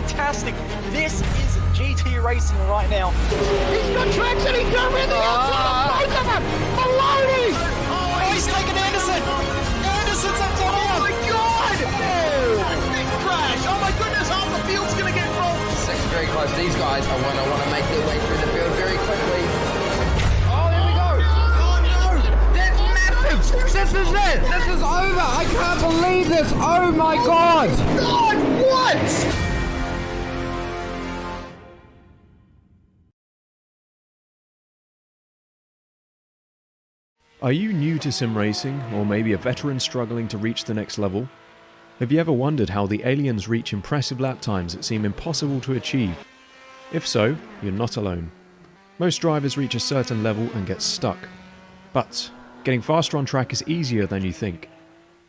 fantastic. This is GT racing right now. He's got traction, he's got everything outside of both of them. Maloney! Oh, he's taken Anderson. Anderson's up top. Oh my God! Big crash. Oh my goodness, half the field's going to get rolled. Second very close. These guys are want to make their way through the field very quickly. This is it! This is over! I can't believe this! Oh my God! God, what? Are you new to sim racing, or maybe a veteran struggling to reach the next level? Have you ever wondered how the aliens reach impressive lap times that seem impossible to achieve? If so, you're not alone. Most drivers reach a certain level and get stuck. But getting faster on track is easier than you think.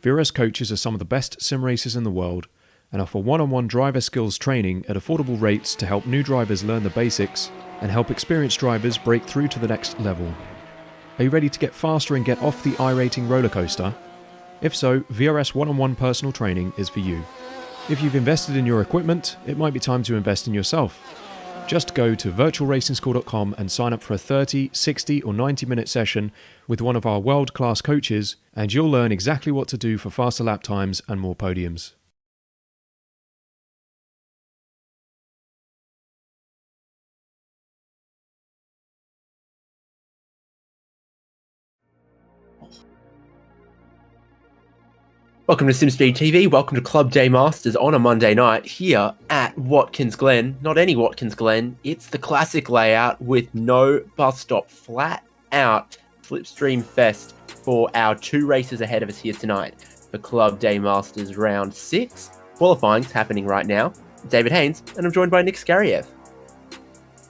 VRS coaches are some of the best sim racers in the world and offer one-on-one driver skills training at affordable rates to help new drivers learn the basics and help experienced drivers break through to the next level. Are you ready to get faster and get off the iRacing roller coaster? If so, VRS one-on-one personal training is for you. If you've invested in your equipment, it might be time to invest in yourself. Just go to virtualracingschool.com and sign up for a 30, 60 or 90-minute session with one of our world-class coaches, and you'll learn exactly what to do for faster lap times and more podiums. Welcome to SimSpeed TV, welcome to Club Day Masters on a Monday night here at Watkins Glen. Not any Watkins Glen, it's the classic layout with no bus stop, flat out Slipstream Fest for our two races ahead of us here tonight for Club Day Masters Round 6. Qualifying's happening right now. David Haynes, and I'm joined by Nick Skariev.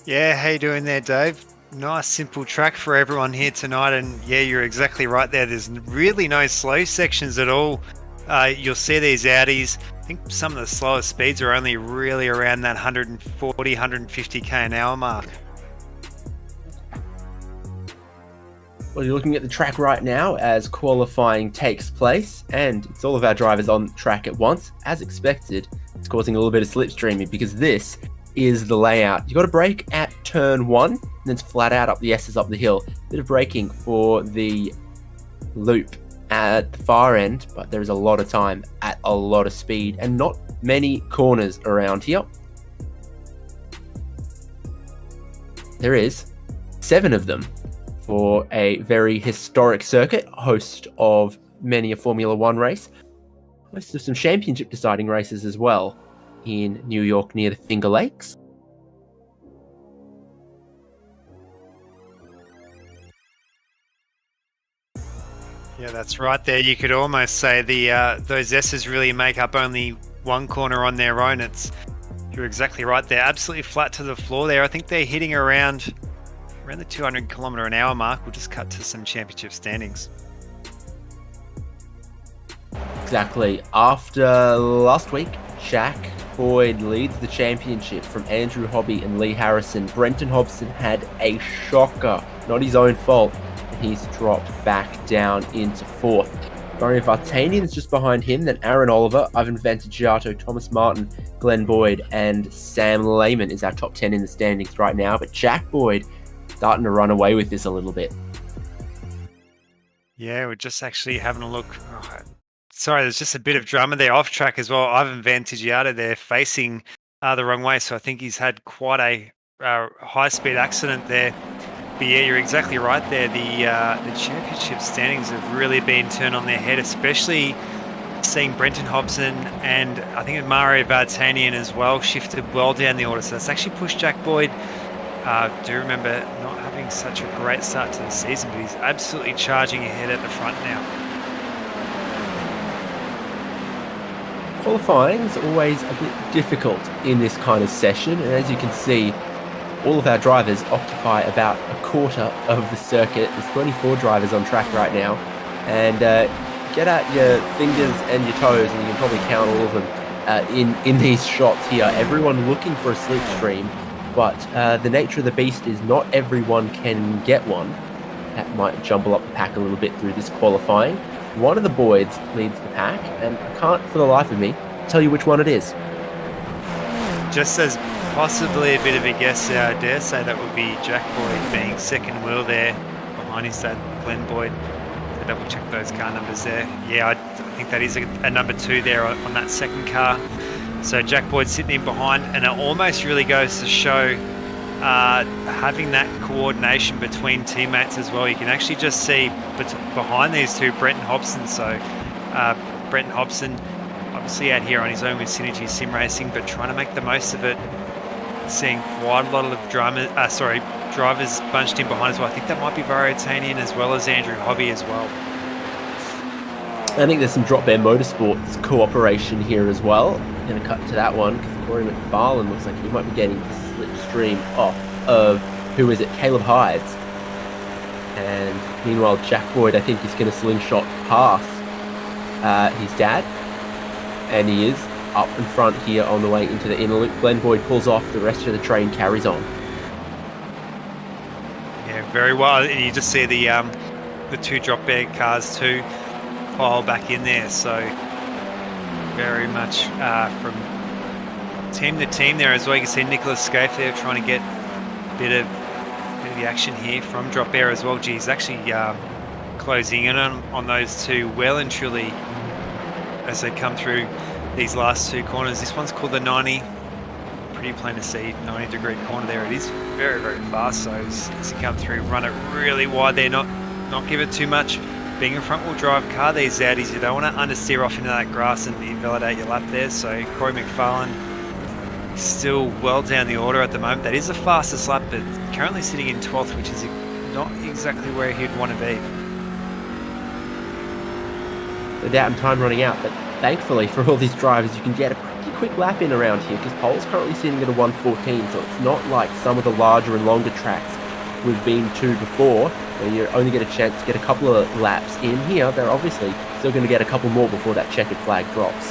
Yeah, how you doing there, Dave? Nice simple track for everyone here tonight, and yeah, you're exactly right there. There's really no slow sections at all. You'll see these Audis. I think some of the slowest speeds are only really around that 140, 150k an hour mark. Well, you're looking at the track right now as qualifying takes place, and it's all of our drivers on track at once. As expected, it's causing a little bit of slipstreaming because this is the layout. You got to brake at turn 1, and then it's flat out up the S's up the hill. Bit of braking for the loop at the far end, but there is a lot of time at a lot of speed and not many corners around here. There is 7 of them for a very historic circuit, host of many a Formula One race, host of some championship deciding races as well in New York near the Finger Lakes. Yeah, that's right there. You could almost say those S's really make up only one corner on their own. You're exactly right there. Absolutely flat to the floor there. I think they're hitting around the 200 kilometer an hour mark. We'll just cut to some championship standings. Exactly. After last week, Jack Boyd leads the championship from Andrew Hobby and Lee Harrison. Brenton Hobson had a shocker, not his own fault. He's dropped back down into 4th. Mario Vartanian is just behind him, then Aaron Oliver, Ivan Vantagiato, Thomas Martin, Glenn Boyd, and Sam Lehman is our top 10 in the standings right now. But Jack Boyd starting to run away with this a little bit. Yeah, we're just actually having a look. Oh, sorry, there's just a bit of drama there off track as well. Ivan Vantagiato there facing the wrong way, so I think he's had quite a high-speed accident there. But yeah, you're exactly right there. The championship standings have really been turned on their head, especially seeing Brenton Hobson and I think Mario Vartanian as well shifted well down the order. So that's actually pushed Jack Boyd. Do remember not having such a great start to the season, but he's absolutely charging ahead at the front now. Qualifying is always a bit difficult in this kind of session, and as you can see, all of our drivers occupy about a quarter of the circuit. There's 24 drivers on track right now, and get out your fingers and your toes, and you can probably count all of them in these shots here. Everyone looking for a slipstream, but the nature of the beast is not everyone can get one. That might jumble up the pack a little bit through this qualifying. One of the Boyds leads the pack, and I can't for the life of me tell you which one it is. just as possibly a bit of a guess, I dare say that would be Jack Boyd being second wheel there behind his dad, Glen Boyd. To double check those car numbers there. Yeah, I think that is a number 2 there on that second car. So Jack Boyd sitting in behind, and it almost really goes to show having that coordination between teammates as well. You can actually just see behind these two, Brenton Hobson. So Brenton Hobson obviously out here on his own with Synergy Sim Racing, but trying to make the most of it. Seeing quite a lot of drivers bunched in behind as well. I think that might be Varotanian as well as Andrew Hobby as well. I think there's some Drop Bear Motorsports cooperation here as well. I'm going to cut to that one because Corey McFarlane looks like he might be getting the slipstream off of, who is it, Caleb Hydes. And meanwhile, Jack Boyd, I think, is going to slingshot past his dad. And he is up in front here on the way into the inner loop. Glen Boyd pulls off, the rest of the train carries on. Yeah, very well. You just see the two drop bear cars too file back in there. So very much from team to team there as well. You can see Nicholas Scaife there trying to get a bit of the action here from drop bear as well. Geez, actually closing in on those two well and truly as they come through these last two corners. This one's called the 90. Pretty plain to see, 90-degree corner there. It is very, very fast. So as you come through, run it really wide there, not give it too much. Being a front-wheel drive car, these Audis, you don't want to understeer off into that grass and invalidate your lap there. So Corey McFarlane still well down the order at the moment. That is the fastest lap, but currently sitting in 12th, which is not exactly where he'd want to be. No doubt time running out, but thankfully for all these drivers, you can get a pretty quick lap in around here because Pole's currently sitting at a 1:14, so it's not like some of the larger and longer tracks we've been to before, where you only get a chance to get a couple of laps in. Here, they're obviously still going to get a couple more before that checkered flag drops.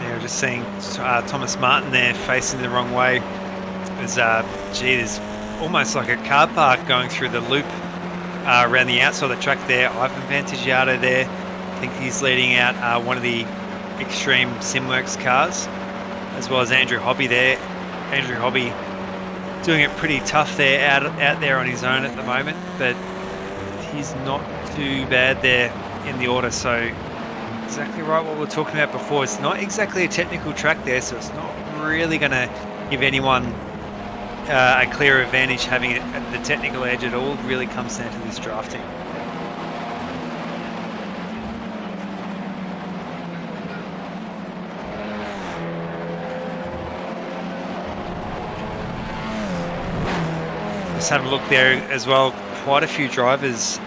Yeah, we're just seeing Thomas Martin there facing the wrong way. There's almost like a car park going through the loop around the outside of the track there. Ivan Vantagiato there. I think he's leading out one of the Extreme Simworks cars, as well as Andrew Hobby there. Andrew Hobby doing it pretty tough there out there on his own at the moment, but he's not too bad there in the order. So exactly right what we were talking about before. It's not exactly a technical track there, so it's not really going to give anyone a clear advantage having it at the technical edge. It all really comes down to this drafting. Just have a look there as well. Quite a few drivers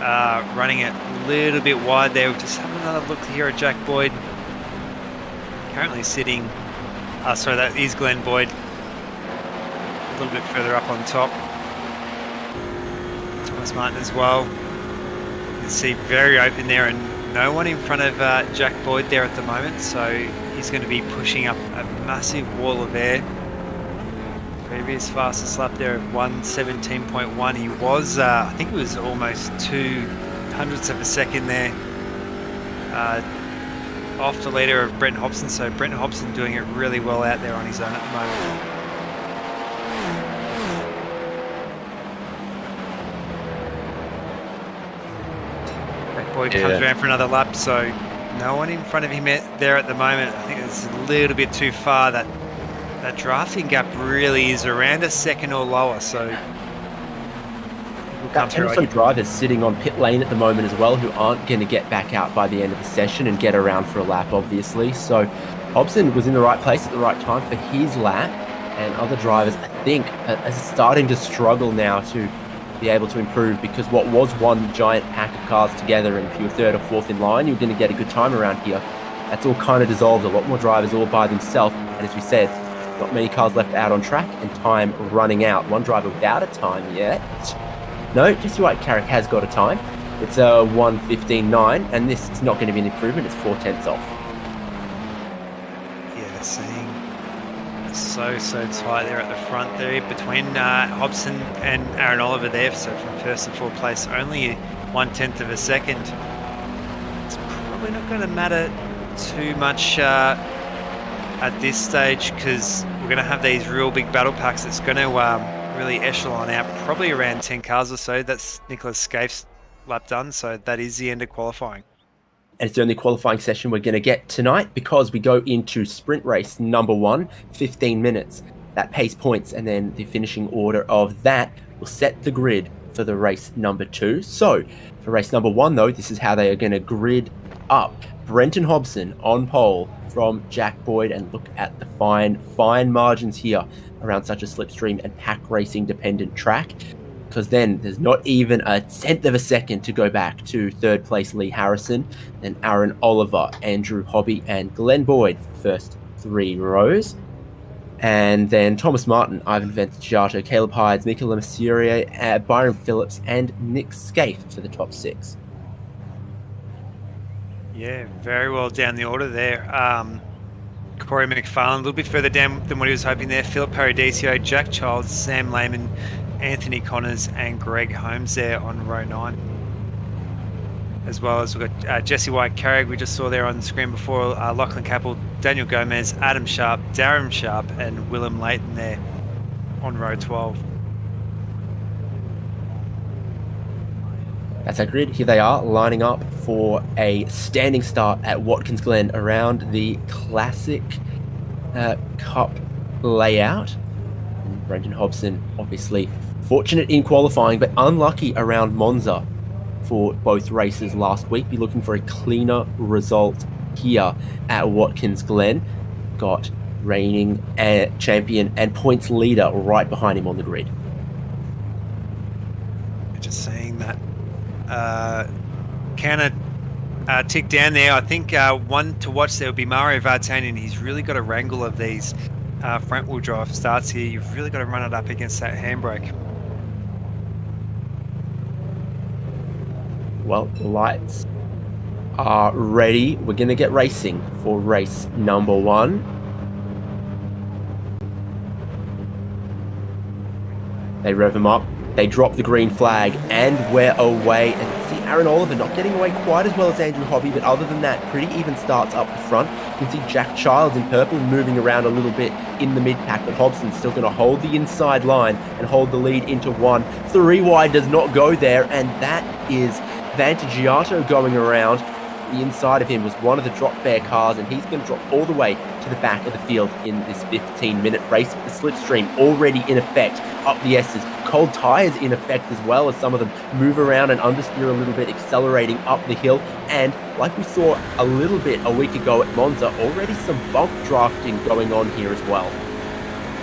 running it a little bit wide there. We'll just have another look here at Jack Boyd. Currently sitting, that is Glen Boyd. A little bit further up on top. Thomas Martin as well. You can see very open there and no one in front of Jack Boyd there at the moment. So he's going to be pushing up a massive wall of air. Previous fastest lap there of 1:17.1. He was, I think it was almost 0.02 of a second there. Off the leader of Brenton Hobson. So Brenton Hobson doing it really well out there on his own at the moment. Boyd comes around for another lap, so no one in front of him there at the moment. I think it's a little bit too far. That drafting gap really is around a second or lower, so About 10 or so drivers sitting on pit lane at the moment as well who aren't going to get back out by the end of the session and get around for a lap, obviously. So Hobson was in the right place at the right time for his lap, and other drivers, I think, are starting to struggle now to be able to improve, because what was one giant pack of cars together, and if you were third or fourth in line, you were going to get a good time around here. That's all kind of dissolved. A lot more drivers all by themselves, and as we said, not many cars left out on track and time running out. One driver without a time yet. No, Jesse White-Carrick has got a time. It's a 1:15.9, and this is not going to be an improvement. It's 0.4 off. Yeah, seeing so tight there at the front there between Hobson and Aaron Oliver there. So from first to fourth place, only 1/10 of a second. It's probably not going to matter too much at this stage, because we're going to have these real big battle packs that's going to really echelon out probably around 10 cars or so. That's Nicholas Scaife's lap done, so that is the end of qualifying. And it's the only qualifying session we're going to get tonight, because we go into sprint race number 1, 15 minutes. That pays points, and then the finishing order of that will set the grid for the race number 2. So for race number 1, though, this is how they are going to grid up. Brenton Hobson on pole from Jack Boyd, and look at the fine margins here around such a slipstream and pack racing dependent track, because then there's not even a tenth of a second to go back to third place Lee Harrison, then Aaron Oliver, Andrew Hobby, and Glen Boyd for the first 3 rows. And then Thomas Martin, Ivan Ventigiato, Caleb Hydes, Mika Lemessurier, Byron Phillips, and Nick Scaife for the top 6. Yeah, very well down the order there. Corey McFarlane a little bit further down than what he was hoping there. Philip Paradiso, Jack Childs, Sam Lehman, Anthony Connors, and Greg Holmes there on row 9. As well as we've got Jesse White-Carrick, we just saw there on the screen before, Lachlan Capel, Daniel Gomez, Adam Sharp, Darren Sharp, and Willem Leighton there on row 12. That's our grid. Here they are, lining up for a standing start at Watkins Glen around the classic Cup layout. And Brendan Hobson, obviously fortunate in qualifying, but unlucky around Monza for both races last week. Be looking for a cleaner result here at Watkins Glen. Got reigning champion and points leader right behind him on the grid. Just saying that. Counter tick down there. I think one to watch there will be Mario Vartanian. He's really got a wrangle of these front wheel drive starts here. You've really got to run it up against that handbrake. Well, lights are ready. We're going to get racing for race number 1. They rev him up. They drop the green flag, and we're away. And you see Aaron Oliver not getting away quite as well as Andrew Hobby, but other than that, pretty even starts up the front. You can see Jack Childs in purple moving around a little bit in the mid-pack, but Hobson's still going to hold the inside line and hold the lead into 1. 3 wide does not go there, and that is Vantagiato going around. The inside of him was one of the drop bear cars, and he's going to drop all the way to the back of the field in this 15-minute race. The slipstream already in effect up the S's. Cold tyres in effect as well, as some of them move around and understeer a little bit, accelerating up the hill. And like we saw a little bit a week ago at Monza, already some bump drafting going on here as well.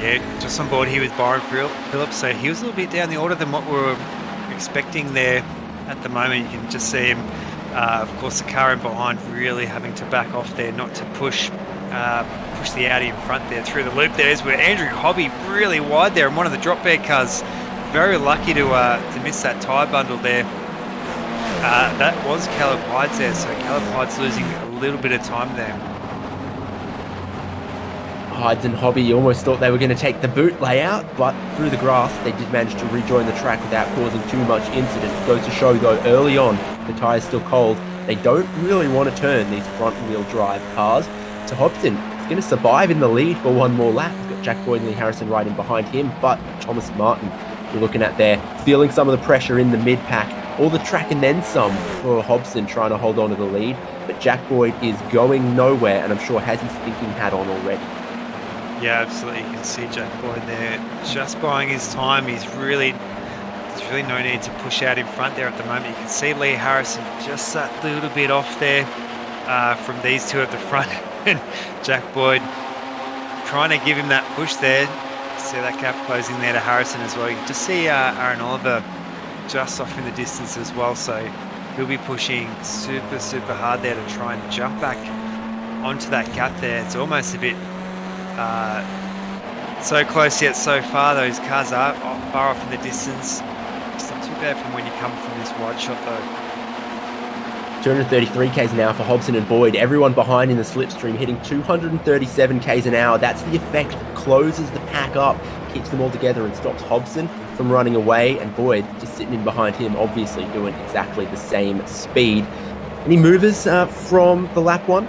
Yeah, just on board here with Byron Phillips. So he was a little bit down the order than what we were expecting there at the moment. You can just see him. Of course, the car in behind really having to back off there, not to push the Audi in front there through the loop. There's where Andrew Hobby really wide there, and one of the drop bear cars very lucky to miss that tyre bundle there. That was Caleb Hydes there, so Caleb Hydes losing a little bit of time there. Hydes and Hobby almost thought they were going to take the boot layout, but through the grass they did manage to rejoin the track without causing too much incident. It goes to show though, early on, the tyre's still cold. They don't really want to turn these front wheel drive cars. So Hobson is going to survive in the lead for one more lap. He's got Jack Boyd and Lee Harrison right in behind him, but Thomas Martin, you're looking at there, feeling some of the pressure in the mid-pack. All the track and then some for Hobson trying to hold on to the lead, but Jack Boyd is going nowhere, and I'm sure has his thinking hat on already. Yeah, absolutely. You can see Jack Boyd there just buying his time. There's really no need to push out in front there at the moment. You can see Lee Harrison just that little bit off there from these two at the front. And Jack Boyd trying to give him that push there. See that gap closing there to Harrison as well. You can just see Aaron Oliver just off in the distance as well. So he'll be pushing super hard there to try and jump back onto that gap there. It's almost a bit so close yet so far. Those cars are far off in the distance. It's not too bad from when you come from this wide shot though. 233 k's an hour for Hobson and Boyd. Everyone behind in the slipstream hitting 237 k's an hour. That's the effect that closes the pack up, keeps them all together and stops Hobson from running away, and Boyd just sitting in behind him, obviously doing exactly the same speed. Any movers from the lap one?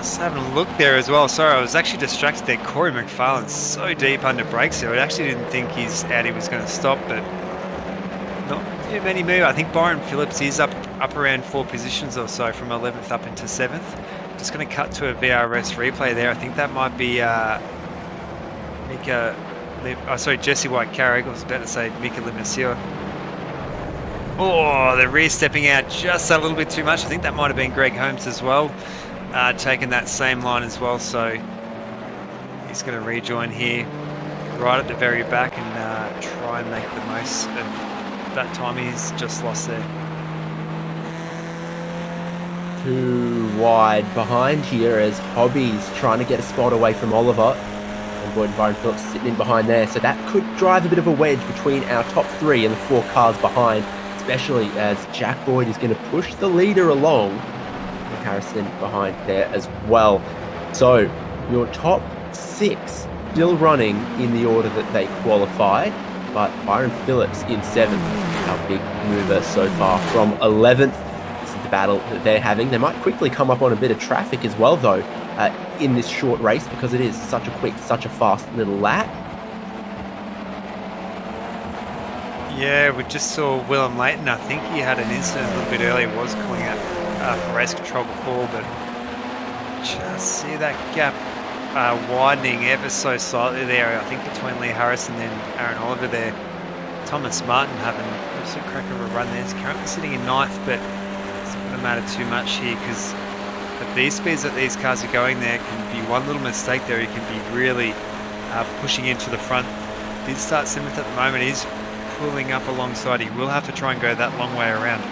Just having a look there as well. Sorry, I was actually distracted there. Corey McFarlane's so deep under brakes there. I actually didn't think his Audi was going to stop, but not too many move. I think Byron Phillips is up around 4 positions or so from 11th up into 7th. Just going to cut to a VRS replay there. I think that might be Jesse White-Carrick. I was about to say Mika Limassier. Oh, the rear stepping out just a little bit too much. I think that might have been Greg Holmes as well, taking that same line as well. So he's going to rejoin here right at the very back and try and make the most of that time he's just lost there. Too wide behind here as Hobby's trying to get a spot away from Oliver. And Boyd and Byron Phillips sitting in behind there. So that could drive a bit of a wedge between our top 3 and the 4 cars behind, especially as Jack Boyd is going to push the leader along. And Harrison behind there as well. So your top 6 still running in the order that they qualified, but Byron Phillips in 7th, our big mover so far from 11th. This is the battle that they're having. They might quickly come up on a bit of traffic as well, though, in this short race, because it is such a quick, such a fast little lap. Yeah, we just saw Willem Leighton. I think he had an incident a little bit earlier. He was calling out for race control before, but just see that gap widening ever so slightly there. I think between Lee Harris and then Aaron Oliver there. Thomas Martin having a absolute crack of a run there. He's currently sitting in 9th, but it's not going to matter too much here because at these speeds that these cars are going, there can be one little mistake there. He can be really pushing into the front. Did start 7th at the moment. He's pulling up alongside. He will have to try and go that long way around.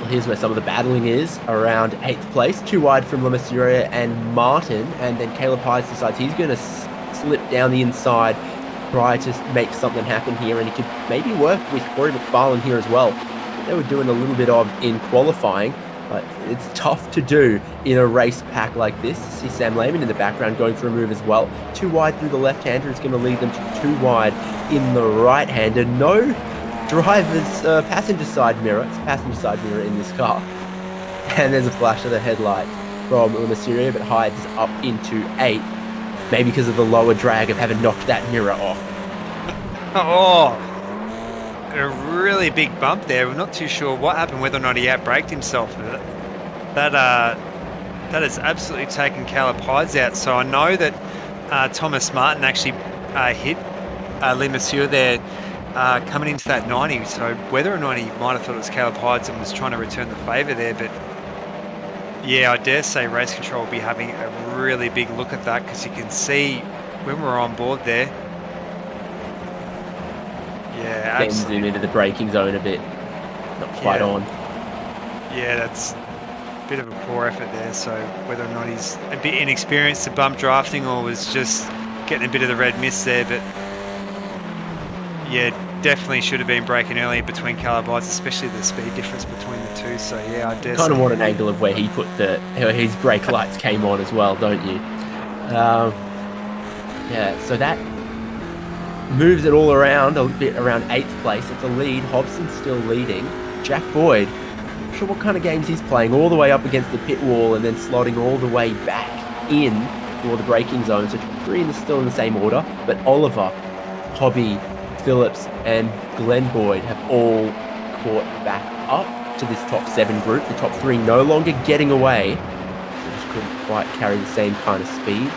Well, here's where some of the battling is around 8th place, too wide from Lamassura and Martin, and then Caleb Hyde decides he's going to slip down the inside, try to make something happen here, and he could maybe work with Corey McFarlane here as well. They were doing a little bit of in qualifying, but it's tough to do in a race pack like this. See Sam Lehman in the background going for a move as well. Too wide through the left-hander is going to lead them to too wide in the right-hander. No driver's passenger side mirror. It's a passenger side mirror in this car. And there's a flash of the headlight from Lamassura, but Hyde's up into 8th. Maybe because of the lower drag of having knocked that mirror off. Oh, a really big bump there. We're not too sure what happened, whether or not he outbraked himself. That has absolutely taken Caleb Hydes out. So I know that Thomas Martin actually hit Lamassura there coming into that 90. So whether or not he might have thought it was Caleb Hydes and was trying to return the favour there, but yeah, I dare say Race Control will be having a really big look at that, because you can see when we're on board there. Yeah, Getting zoom into the braking zone a bit. Not quite on. Yeah, that's a bit of a poor effort there. So whether or not he's a bit inexperienced at bump drafting or was just getting a bit of the red mist there, but yeah, definitely should have been braking earlier between Caleb Hydes, especially the speed difference between the two. So yeah, I dare kind of want an angle of where he put his brake lights came on as well, don't you? Yeah, so that moves it all around a bit around 8th place at the lead. Hobson's still leading. Jack Boyd, not sure what kind of games he's playing, all the way up against the pit wall and then slotting all the way back in for the braking zone. So Green is still in the same order, but Oliver, Hobby, Phillips and Glen Boyd have all caught back up to this top 7 group. The top 3 no longer getting away. So just couldn't quite carry the same kind of speed.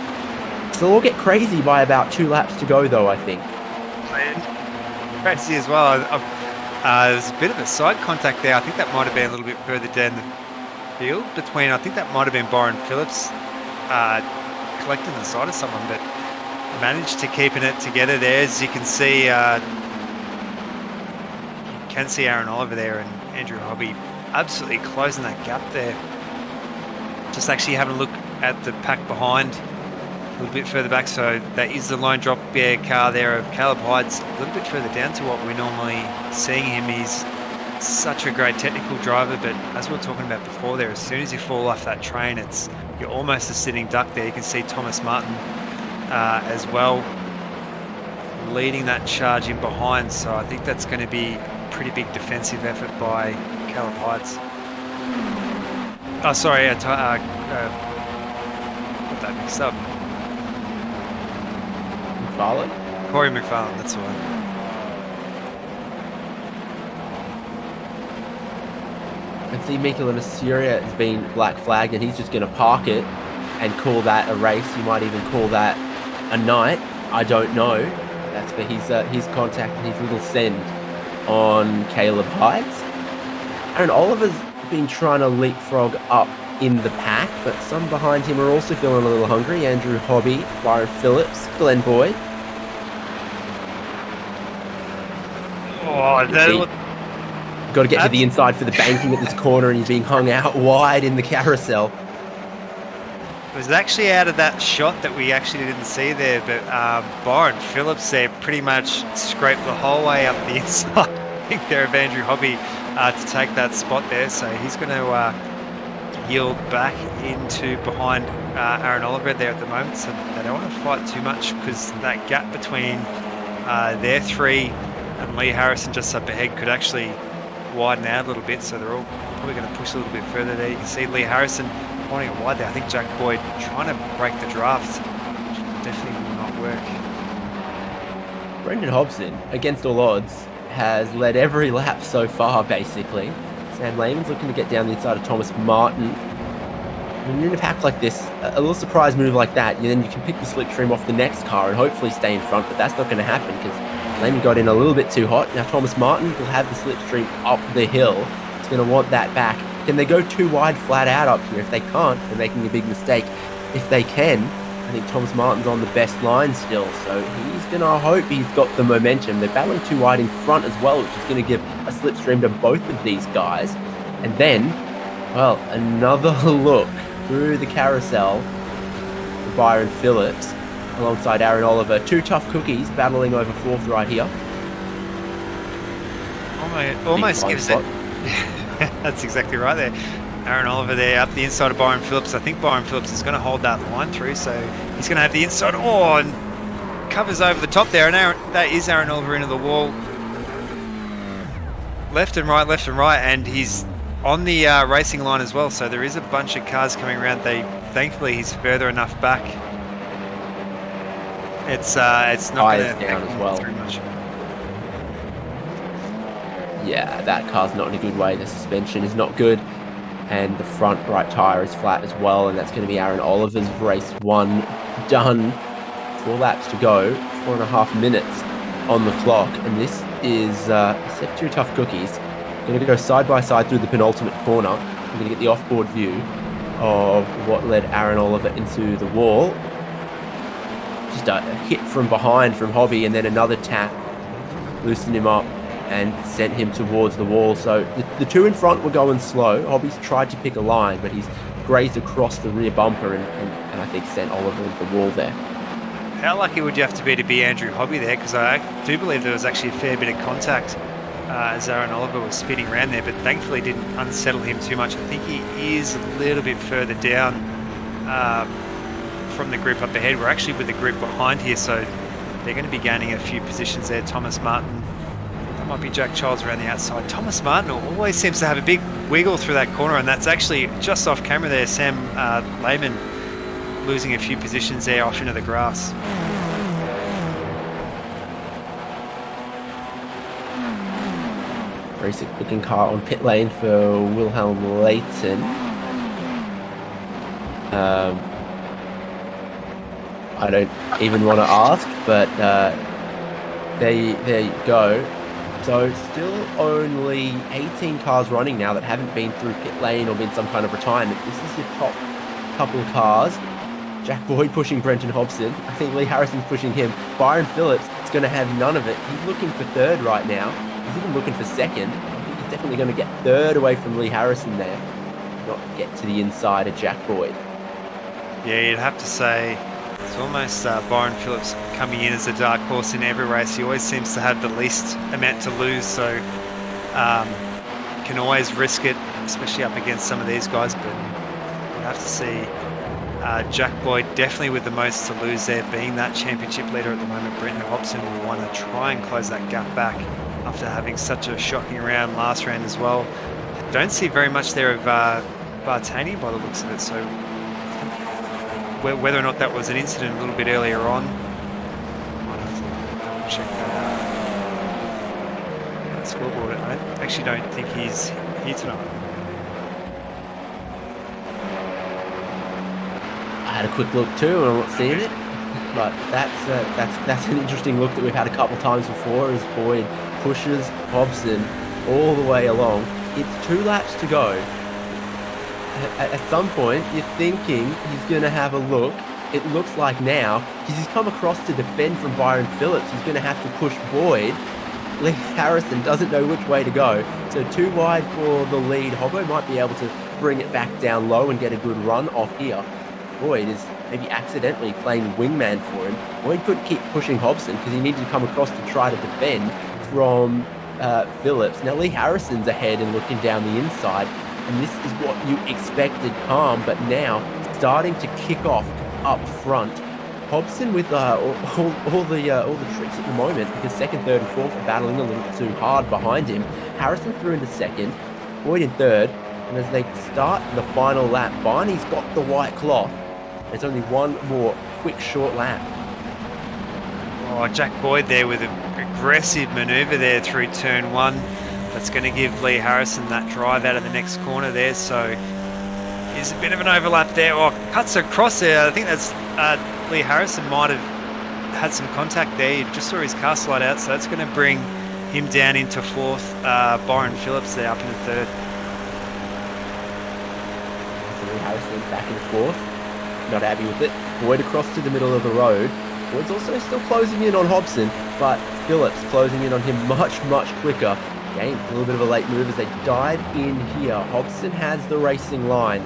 So they'll all get crazy by about 2 laps to go though, I think. Crazy as well. There's a bit of a side contact there. I think that might have been a little bit further down the field between, I think that might have been Byron Phillips collecting the side of someone, but managed to keeping it together there. As you can see, Aaron Oliver there and Andrew Hobby absolutely closing that gap there. Just actually having a look at the pack behind a little bit further back. So that is the lone drop car there of Caleb Hydes, a little bit further down to what we're normally seeing him. He's such a great technical driver, but as we were talking about before there, as soon as you fall off that train, you're almost a sitting duck there. You can see Thomas Martin as well leading that charge in behind. So I think that's going to be a pretty big defensive effort by Caleb Hydes. Oh, sorry, got that mixed up. McFarlane? Corey McFarlane, that's the one. And see Mikel Assyria has been black flagged, and he's just going to park it and call that a race. You might even call that a night. I don't know. That's for his contact and his little send on Caleb Hides. Aaron Oliver's been trying to leapfrog up in the pack, but some behind him are also feeling a little hungry. Andrew Hobby, Byron Phillips, Glen Boyd. Oh, that Got to get to the inside for the banking at this corner, and he's being hung out wide in the carousel. was actually out of that shot that we actually didn't see there, but Byron Phillips there pretty much scraped the whole way up the inside. I think there of Andrew Hobby to take that spot there, so he's going to yield back into behind Aaron Oliver there at the moment, so they don't want to fight too much because that gap between their three and Lee Harrison just up ahead could actually widen out a little bit, so they're all probably going to push a little bit further there. You can see Lee Harrison wanting it wide there. I think Jack Boyd trying to break the draft, which definitely will not work. Brendan Hobson, against all odds, has led every lap so far, basically. Sam Lehman's looking to get down the inside of Thomas Martin. When you're in a pack like this, a little surprise move like that, then you can pick the slipstream off the next car and hopefully stay in front, but that's not going to happen because Lehman got in a little bit too hot. Now Thomas Martin will have the slipstream up the hill. He's going to want that back. Can they go too wide flat out up here? If they can't, they're making a big mistake. If they can, I think Thomas Martin's on the best line still, so he's going to hope he's got the momentum. They're battling too wide in front as well, which is going to give a slipstream to both of these guys. And then, well, another look through the carousel for Byron Phillips alongside Aaron Oliver. Two tough cookies battling over fourth right here. Almost gives it. That's exactly right there. Aaron Oliver there up the inside of Byron Phillips. I think Byron Phillips is going to hold that line through, so he's going to have the inside. Oh, and covers over the top there. And that is Aaron Oliver into the wall. Left and right, and he's on the racing line as well. So there is a bunch of cars coming around. Thankfully, he's further enough back. It's not going to down as well. Too much. Yeah, that car's not in a good way. The suspension is not good, and the front right tyre is flat as well, and that's going to be Aaron Oliver's race one done. 4 laps to go, 4.5 minutes on the clock, and this is set two tough cookies. Going to go side by side through the penultimate corner. We're going to get the off-board view of what led Aaron Oliver into the wall. Just a hit from behind from Hobby, and then another tap loosened him up and sent him towards the wall. So the two in front were going slow. Hobby's tried to pick a line, but he's grazed across the rear bumper and I think sent Oliver into the wall there. How lucky would you have to be Andrew Hobby there? Because I do believe there was actually a fair bit of contact as Aaron Oliver was spinning around there, but thankfully didn't unsettle him too much. I think he is a little bit further down from the group up ahead. We're actually with the group behind here, so they're going to be gaining a few positions there. Thomas Martin, that might be Jack Childs around the outside. Thomas Martin always seems to have a big wiggle through that corner, and that's actually just off camera there. Sam Lehman losing a few positions there off into the grass. Very sick looking car on pit lane for Wilhelm Leighton. I don't even want to ask, but there you go. So still only 18 cars running now that haven't been through pit lane or been some kind of retirement. This is your top couple of cars. Jack Boyd pushing Brenton Hobson. I think Lee Harrison's pushing him. Byron Phillips is going to have none of it. He's looking for third right now. He's even looking for second. I think he's definitely going to get third away from Lee Harrison there. Not get to the inside of Jack Boyd. Yeah, you'd have to say it's almost Byron Phillips coming in as a dark horse in every race. He always seems to have the least amount to lose, so can always risk it, especially up against some of these guys. But you'd have to see Jack Boyd definitely with the most to lose there, being that championship leader at the moment. Brenton Hobson will want to try and close that gap back after having such a shocking round last round as well. I don't see very much there of Bartani by the looks of it. So whether or not that was an incident a little bit earlier on, might have to double check that scoreboard. I actually don't think he's here tonight. I had a quick look too, and I'm not seeing it. But that's an interesting look that we've had a couple times before, as Boyd pushes Hobson all the way along. It's 2 laps to go. At some point, you're thinking he's going to have a look. It looks like now, because he's come across to defend from Byron Phillips, he's going to have to push Boyd. Lee Harrison doesn't know which way to go. So 2 wide for the lead. Hobbo might be able to bring it back down low and get a good run off here. Boyd is maybe accidentally playing wingman for him. Boyd could keep pushing Hobson because he needed to come across to try to defend from Phillips. Now Lee Harrison's ahead and looking down the inside, and this is what you expected, calm, but now starting to kick off up front. Hobson with all the tricks at the moment, because second, third, and fourth are battling a little too hard behind him. Harrison through into second, Boyd in third, and as they start the final lap, Barney's got the white cloth. There's only one more quick short lap. Oh, Jack Boyd there with an aggressive manoeuvre there through turn 1. That's going to give Lee Harrison that drive out of the next corner there. So there's a bit of an overlap there. Oh, cuts across there. I think that's Lee Harrison might have had some contact there. You just saw his car slide out. So that's going to bring him down into 4th. Byron Phillips there up in the 3rd. So Lee Harrison back in 4th. Not happy with it. Boyd across to the middle of the road. Boyd's also still closing in on Hobson, but Phillips closing in on him much, much quicker. Again, a little bit of a late move as they dive in here. Hobson has the racing line,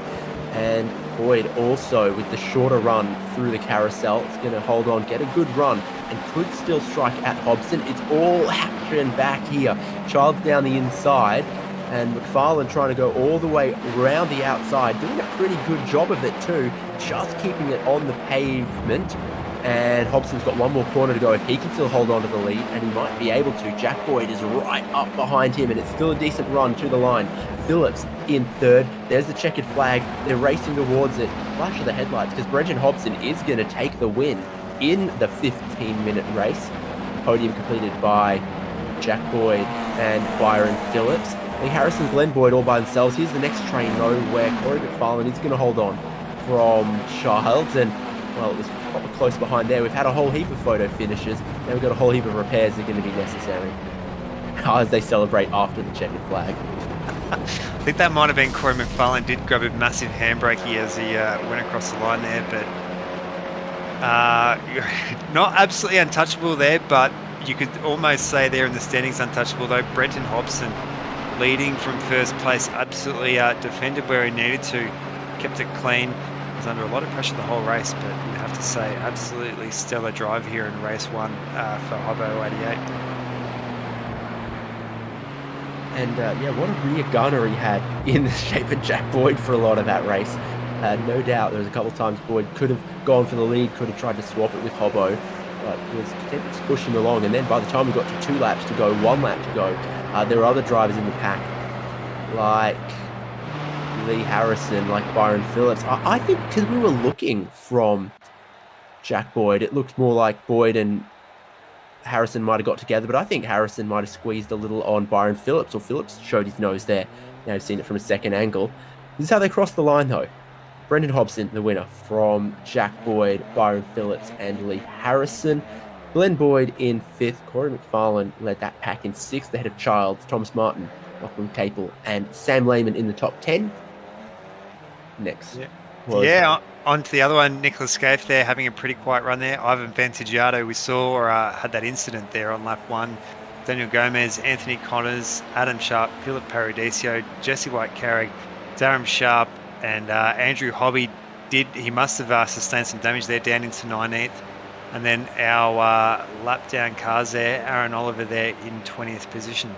and Boyd also with the shorter run through the carousel. It's going to hold on, get a good run, and could still strike at Hobson. It's all action back here. Child's down the inside, and McFarlane trying to go all the way around the outside, doing a pretty good job of it too, just keeping it on the pavement. And Hobson's got one more corner to go if he can still hold on to the lead, and he might be able to. Jack Boyd is right up behind him, and it's still a decent run to the line. Phillips in 3rd. There's the checkered flag. They're racing towards it. Flash of the headlights, because Brendan Hobson is going to take the win in the 15-minute race. Podium completed by Jack Boyd and Byron Phillips. Lee Harrison, Glen Boyd all by themselves. Here's the next train though, where Corey McFarlane is going to hold on from Childs, and well, it was proper close behind there. We've had a whole heap of photo finishes. Now we've got a whole heap of repairs that are going to be necessary as they celebrate after the checkered flag. I think that might have been Corey McFarlane did grab a massive handbrake as he went across the line there, but not absolutely untouchable there, but you could almost say there in the standings untouchable though. Brenton Hobson leading from first place, absolutely defended where he needed to, kept it clean. Was under a lot of pressure the whole race, but you'd have to say absolutely stellar drive here in race 1 for Hobbo 88. And yeah, what a rear gunner he had in the shape of Jack Boyd for a lot of that race. No doubt there was a couple of times Boyd could have gone for the lead, could have tried to swap it with Hobbo, but he was content to just push him along. And then by the time we got to 2 laps to go, 1 lap to go, there were other drivers in the pack, like Lee Harrison, like Byron Phillips. I think because we were looking from Jack Boyd, it looked more like Boyd and Harrison might have got together, but I think Harrison might have squeezed a little on Byron Phillips, or Phillips showed his nose there. Now I've seen it from a second angle. This is how they crossed the line though. Brendan Hobson, the winner from Jack Boyd, Byron Phillips, and Lee Harrison. Glen Boyd in 5th. Corey McFarlane led that pack in 6th ahead of Childs, Thomas Martin, Lachlan Capel, and Sam Lehman in the top 10. Next. Yeah, on to the other one, Nicholas Scaife there having a pretty quiet run there. Ivan Vantagiato, we saw had that incident there on lap 1. Daniel Gomez, Anthony Connors, Adam Sharp, Philip Paradiso, Jesse White-Carrick, Darren Sharp, and Andrew Hobby he must have sustained some damage there down into 19th. And then our lap down cars there, Aaron Oliver there in 20th position.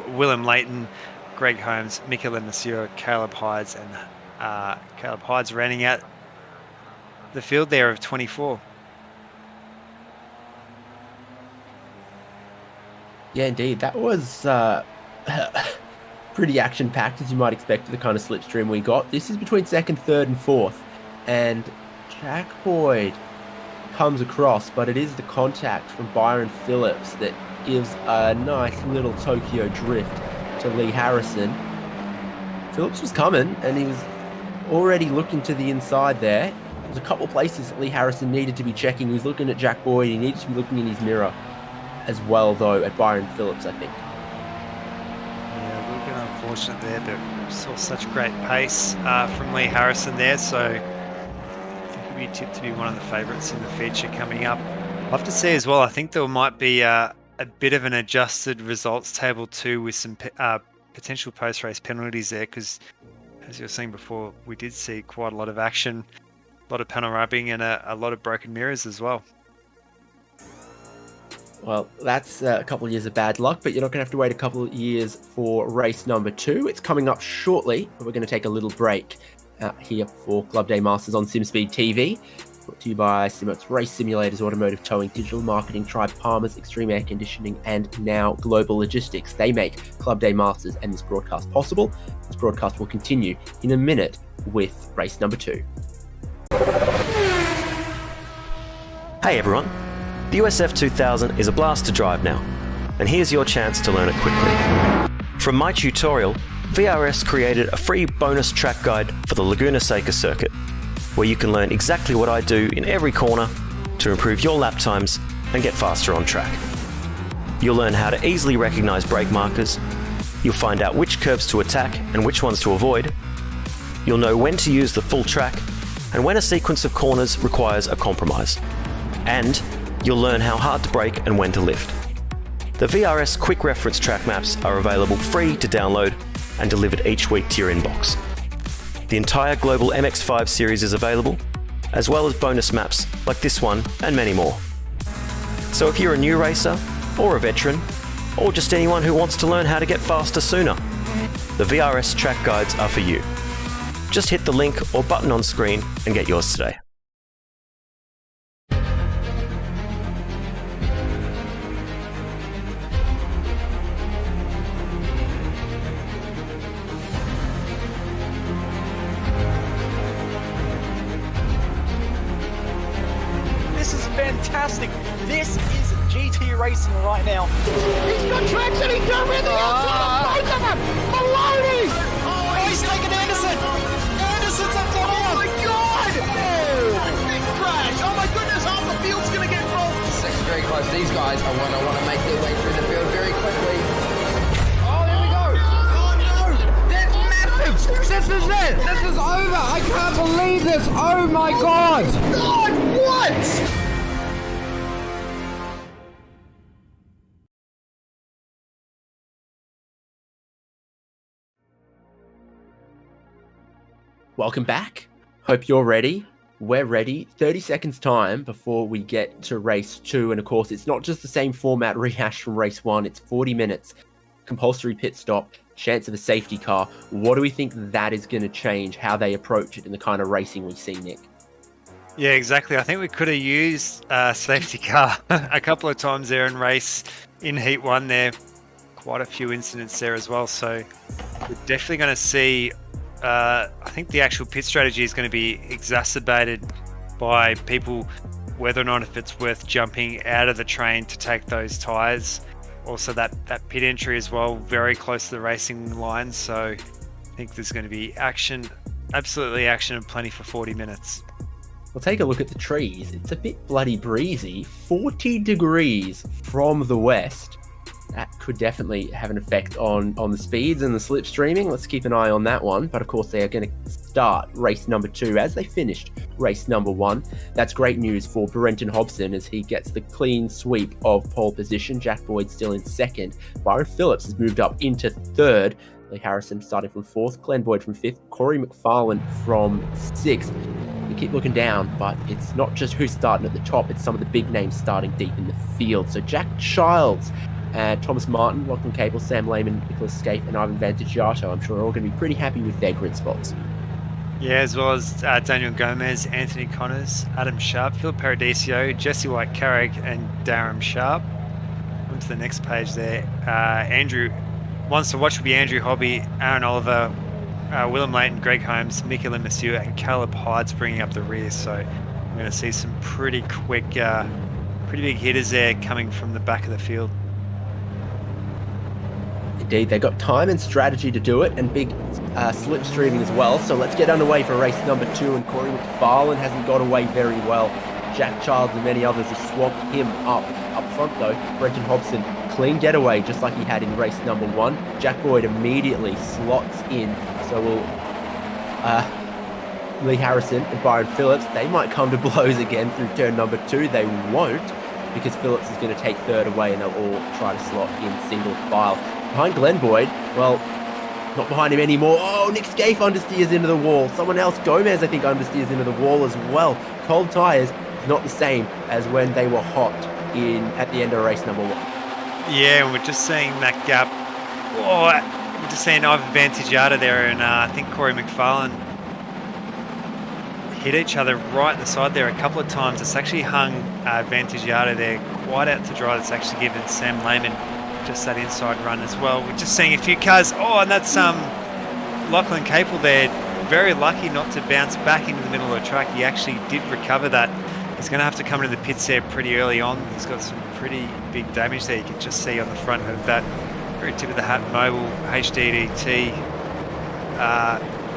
Willem Leighton, Greg Holmes, Mikel Monsieur, Caleb Hydes, and Caleb Hydes rounding out the field there of 24. Yeah, indeed. That was pretty action-packed, as you might expect for the kind of slipstream we got. This is between second, third, and fourth. And Jack Boyd comes across, but it is the contact from Byron Phillips that gives a nice little Tokyo drift to Lee Harrison. Phillips was coming, and he was already looking to the inside there. There's a couple places that Lee Harrison needed to be checking. He was looking at Jack Boyd. He needed to be looking in his mirror as well, though, at Byron Phillips, I think. Yeah, a little bit unfortunate there, but saw such great pace from Lee Harrison there, so I think he'll be tipped to be one of the favourites in the feature coming up. I'll have to see as well, I think there might be a bit of an adjusted results table too, with some potential post-race penalties there, because as you were saying before, we did see quite a lot of action, a lot of panel rubbing, and a lot of broken mirrors as well. Well, that's a couple of years of bad luck, but you're not going to have to wait a couple of years for race number 2. It's coming up shortly, but we're going to take a little break here for Club Day Masters on SimSpeed TV. Brought to you by Simots Race Simulators, Automotive Towing, Digital Marketing, Tribe Palmers, Extreme Air Conditioning, and now Global Logistics. They make Club Day Masters and this broadcast possible. This broadcast will continue in a minute with race number 2. Hey everyone, the USF 2000 is a blast to drive now, and here's your chance to learn it quickly. From my tutorial, VRS created a free bonus track guide for the Laguna Seca circuit, where you can learn exactly what I do in every corner to improve your lap times and get faster on track. You'll learn how to easily recognize brake markers, you'll find out which curves to attack and which ones to avoid, you'll know when to use the full track and when a sequence of corners requires a compromise, and you'll learn how hard to brake and when to lift. The VRS quick reference track maps are available free to download and delivered each week to your inbox. The entire Global MX-5 series is available, as well as bonus maps like this one and many more. So if you're a new racer, or a veteran, or just anyone who wants to learn how to get faster sooner, the VRS track guides are for you. Just hit the link or button on screen and get yours today. This is fantastic. This is GT racing right now. He's got traction. He's got everything outside of both of them. Maloney. Oh, he's taking Anderson. Anderson's up there. Oh my God. Oh, big crash. Oh my goodness. Half the field's going to get rolled. Second very close. These guys I want to make their way through the field very quickly. Oh, there we go. Oh no! That's massive! This is it. This is over. I can't believe this. Oh my God. God, what? Welcome back. Hope you're ready. We're ready. 30 seconds time before we get to race 2. And of course, it's not just the same format rehashed from race 1. It's 40 minutes, compulsory pit stop, chance of a safety car. What do we think that is going to change how they approach it in the kind of racing we see, Nick? Yeah, exactly. I think we could have used a safety car a couple of times there in Heat 1 there. Quite a few incidents there as well. So we're definitely going to see... I think the actual pit strategy is going to be exacerbated by people, whether or not if it's worth jumping out of the train to take those tyres. Also that pit entry as well, very close to the racing line. So I think there's going to be action, absolutely action and plenty for 40 minutes. We'll take a look at the trees. It's a bit bloody breezy. 40 degrees from the west. That could definitely have an effect on the speeds and the slipstreaming. Let's keep an eye on that one. But of course, they are going to start race number 2 as they finished race number 1. That's great news for Brenton Hobson as he gets the clean sweep of pole position. Jack Boyd still in second. Byron Phillips has moved up into third. Lee Harrison starting from 4th. Glen Boyd from 5th. Corey McFarlane from 6th. We keep looking down, but it's not just who's starting at the top. It's some of the big names starting deep in the field. So Jack Childs, Thomas Martin, Lachlan Cable, Sam Lehman, Nicholas Scaife, and Ivan Vantagiato, I'm sure are all going to be pretty happy with their grid spots. Yeah, as well as Daniel Gomez, Anthony Connors, Adam Sharp, Phil Paradiso, Jesse White-Carrick, and Darren Sharp. On to the next page there. Andrew ones to watch will be Andrew Hobby, Aaron Oliver, Willem Leighton, Greg Holmes, Mikel Monsieur, and Caleb Hyde's bringing up the rear. So we're going to see some pretty quick, pretty big hitters there coming from the back of the field. Indeed, they've got time and strategy to do it, and big slipstreaming as well. So let's get underway for race number 2, and Corey McFarlane hasn't got away very well. Jack Childs and many others have swamped him up. Up front though, Brenton Hobson, clean getaway just like he had in race number 1. Jack Boyd immediately slots in, so will Lee Harrison and Byron Phillips, they might come to blows again through turn number 2. They won't, because Phillips is going to take third away and they'll all try to slot in single file. Behind Glen Boyd, well, not behind him anymore. Oh, Nick Scaife understeers into the wall. Someone else, Gomez, I think, understeers into the wall as well. Cold tyres is not the same as when they were hot at the end of race number 1. Yeah, and we're just seeing that gap. Oh, we're just seeing Ivan Vantagiata there, and I think Corey McFarlane hit each other right at the side there a couple of times. It's actually hung Vantagiata there quite out to dry. That's actually given Sam Lehman just that inside run as well. We're just seeing a few cars. Oh, and that's Lachlan Capel there. Very lucky not to bounce back into the middle of the track. He actually did recover that. He's going to have to come into the pits there pretty early on. He's got some pretty big damage there. You can just see on the front of that very tip of the hat mobile HDDT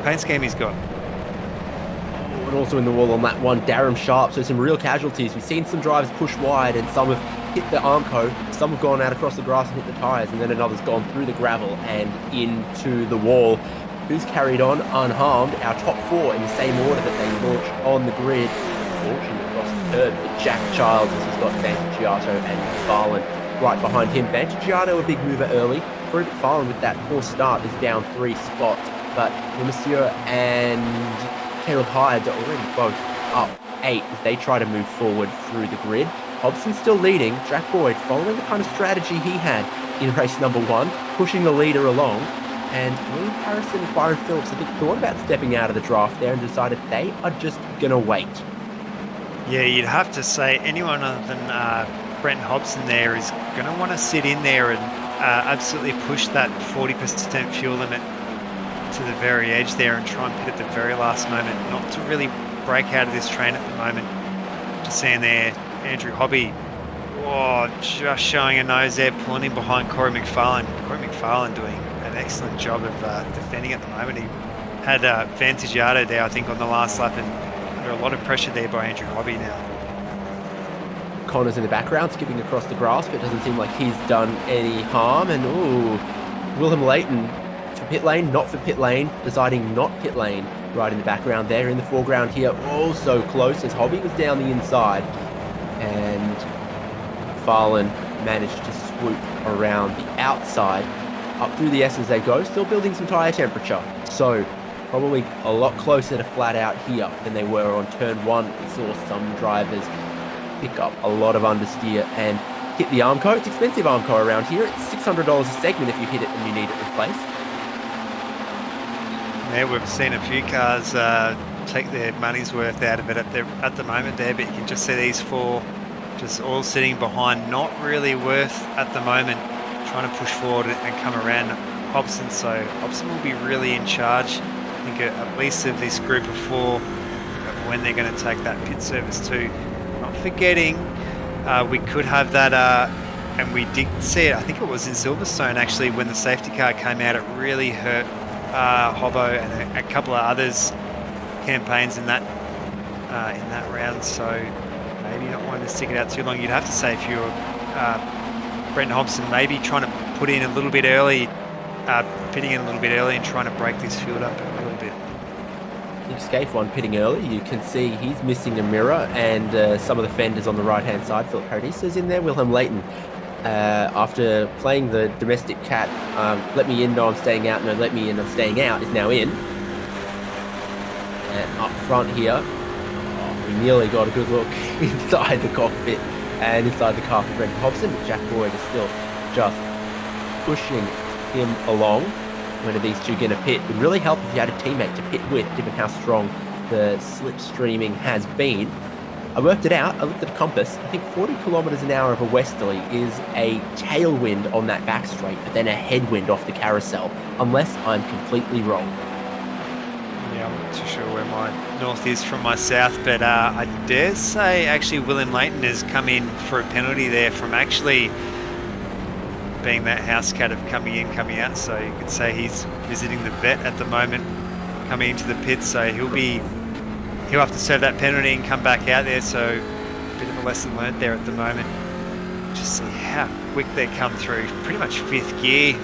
paint scheme he's got. And also in the wall on that one, Darren Sharp. So some real casualties. We've seen some drivers push wide, and some have hit the Armco, some have gone out across the grass and hit the tyres, and then another's gone through the gravel and into the wall. Who's carried on unharmed? Our top 4 in the same order that they launched on the grid. Launching across the third for Jack Childs, as he's got Vantagiato and McFarlane right behind him. Vantagiato a big mover early. Corey McFarlane with that poor start is down 3 spots, but Monsieur and Caleb Hyde are already both up 8 as they try to move forward through the grid. Hobson's still leading. Jack Boyd following the kind of strategy he had in race number 1, pushing the leader along. And Lee Harrison and Byron Phillips, I think, thought about stepping out of the draft there and decided they are just going to wait. Yeah, you'd have to say anyone other than Brenton Hobson there is going to want to sit in there and absolutely push that 40% fuel limit to the very edge there and try and pit at the very last moment, not to really break out of this train at the moment. Just seeing there, Andrew Hobby, just showing a nose there, pulling in behind Corey McFarlane. Corey McFarlane doing an excellent job of defending at the moment. He had Vantagiato there, I think, on the last lap, and under a lot of pressure there by Andrew Hobby now. Connor's in the background, skipping across the grass, but it doesn't seem like he's done any harm. And Willem Leighton for pit lane, not for pit lane, deciding not pit lane right in the background there. In the foreground here, so close as Hobby was down the inside, and Farland managed to swoop around the outside up through the S as they go, still building some tyre temperature. So probably a lot closer to flat out here than they were on turn 1. We saw some drivers pick up a lot of understeer and hit the Armco. It's expensive Armco around here. It's $600 a segment if you hit it and you need it replaced. Yeah, we've seen a few cars take their money's worth out of it at the moment there, but you can just see these 4 just all sitting behind, not really worth at the moment, trying to push forward and come around Hobson. So Hobson will be really in charge, I think, at least of this group of 4 when they're going to take that pit service too. Not forgetting, we could have that, and we did see it, I think it was in Silverstone actually, when the safety car came out, it really hurt Hobbo and a couple of others campaigns in that round. So maybe not wanting to stick it out too long. You'd have to say, if you're Brenton Hobson, maybe trying to put in a little bit early, pitting in a little bit early and trying to break this field up a little bit. Nick Scaife one pitting early. You can see he's missing a mirror and some of the fenders on the right-hand side. Philip Paradiso's in there. Wilhelm Leighton, after playing the domestic cat, let me in, no I'm staying out, no let me in, I'm staying out, is now in. And up front here, we nearly got a good look inside the cockpit and inside the car for Brenton Hobson, but Jack Boyd is still just pushing him along. When are these two going to pit? It would really help if you had a teammate to pit with, given how strong the slipstreaming has been. I worked it out. I looked at a compass. I think 40 kilometers an hour of a westerly is a tailwind on that back straight, but then a headwind off the carousel, unless I'm completely wrong. Yeah, I'm not too sure where my north is from my south, but I dare say actually William Leighton has come in for a penalty there from actually being that house cat of coming in, coming out. So you could say he's visiting the vet at the moment, coming into the pit. So he'll have to serve that penalty and come back out there. So a bit of a lesson learned there at the moment. Just see how quick they come through. Pretty much fifth gear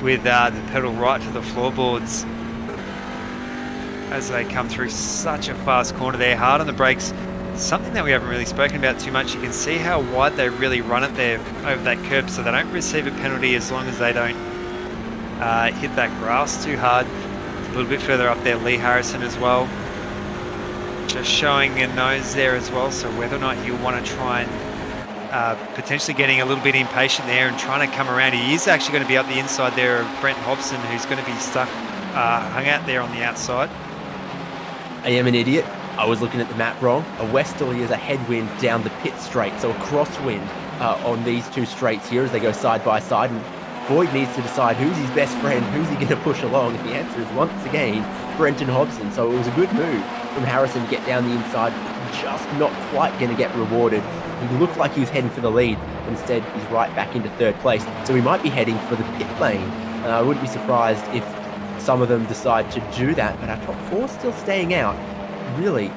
with the pedal right to the floorboards as they come through such a fast corner there. Hard on the brakes. Something that we haven't really spoken about too much. You can see how wide they really run it there over that curb, so they don't receive a penalty as long as they don't hit that grass too hard. A little bit further up there, Lee Harrison as well, just showing a nose there as well. So whether or not he'll want to try and potentially getting a little bit impatient there and trying to come around. He is actually going to be up the inside there of Brent Hobson, who's going to be stuck, hung out there on the outside. I am an idiot. I was looking at the map wrong. A westerly is a headwind down the pit straight, so a crosswind on these two straights here as they go side by side. And Boyd needs to decide who's his best friend, who's he going to push along. And the answer is once again Brenton Hobson. So it was a good move from Harrison to get down the inside, but just not quite going to get rewarded. He looked like he was heading for the lead, but instead he's right back into third place. So he might be heading for the pit lane. And I wouldn't be surprised if some of them decide to do that, but our top four still staying out. Really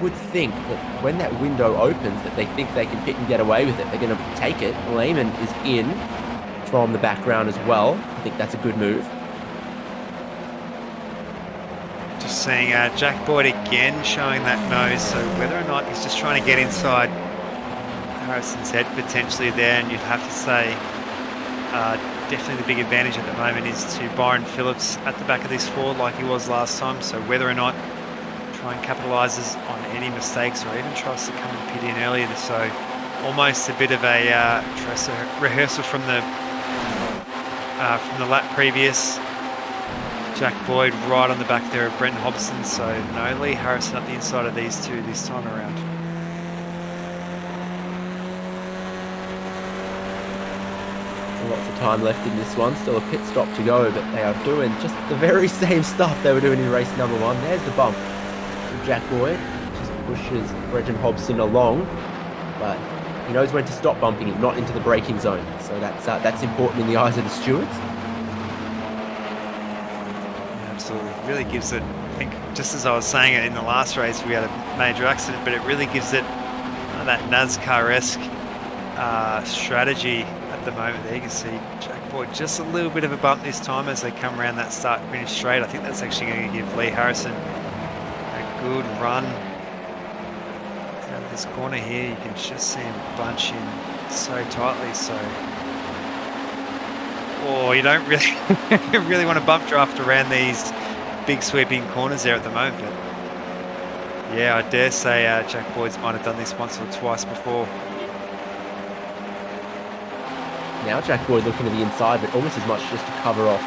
would think that when that window opens that they think they can pit and get away with it, they're going to take it. Lehman is in from the background as well. I think that's a good move. Just seeing Jack Boyd again showing that nose, so whether or not he's just trying to get inside Harrison's head potentially there, and you'd have to say definitely the big advantage at the moment is to Byron Phillips at the back of this Ford like he was last time. So whether or not try and capitalises on any mistakes or even tries to come and pit in earlier, so almost a bit of a rehearsal from the lap previous. Jack Boyd right on the back there of Brenton Hobson, so no Lee Harrison up the inside of these two this time around. Lots of time left in this one, still a pit stop to go, but they are doing just the very same stuff they were doing in race number one. There's the bump. Jack Boyd just pushes Brenton Hobson along, but he knows when to stop bumping him, not into the braking zone. So that's important in the eyes of the stewards. Yeah, absolutely, really gives it. I think just as I was saying it in the last race, we had a major accident, but it really gives it that NASCAR-esque strategy at the moment. There you can see Jack Boyd just a little bit of a bump this time as they come around that start and finish straight. I think that's actually going to give Lee Harrison good run out of this corner here. You can just see him bunch in so tightly. So, you don't really really want to bump draft around these big sweeping corners there at the moment. But yeah, I dare say Jack Boyd's might have done this once or twice before. Now Jack Boyd looking to the inside, but almost as much just to cover off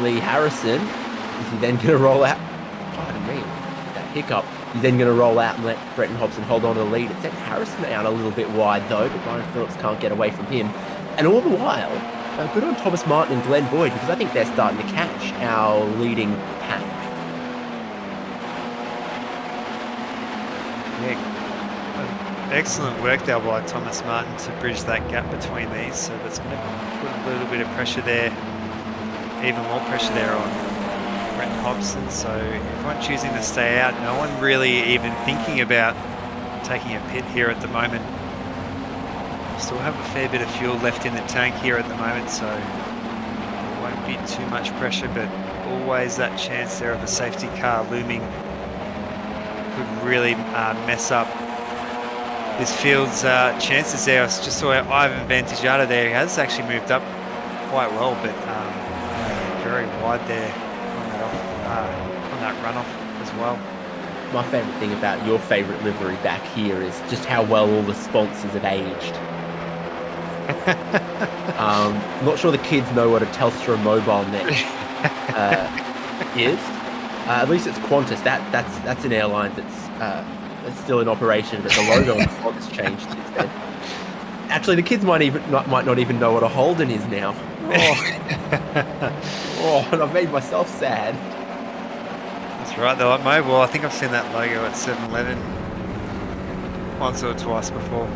Lee Harrison. Is he then going to roll out? Pardon me, that hiccup. He's then going to roll out and let Brenton Hobson hold on to the lead. It sent Harrison out a little bit wide though, but Byron Phillips can't get away from him. And all the while, good on Thomas Martin and Glen Boyd, because I think they're starting to catch our leading pack. Yeah, excellent work there by Thomas Martin to bridge that gap between these. So that's going to put a little bit of pressure there, even more pressure there on Brent Hobson. So everyone choosing to stay out, no one really even thinking about taking a pit here at the moment. Still have a fair bit of fuel left in the tank here at the moment, so it won't be too much pressure, but always that chance there of a safety car looming could really mess up this field's chances there. I just saw Ivan Vantagiata there. He has actually moved up quite well, but very wide there on that runoff as well. My favourite thing about your favourite livery back here is just how well all the sponsors have aged. Not sure the kids know what a Telstra mobile net is. At least it's Qantas. That's an airline that's that's still in operation, but the logo on the front has changed since then. Actually, the kids might not even know what a Holden is now. Oh, and I've made myself sad. That's right, they're like mobile. I think I've seen that logo at 7-Eleven once or twice before.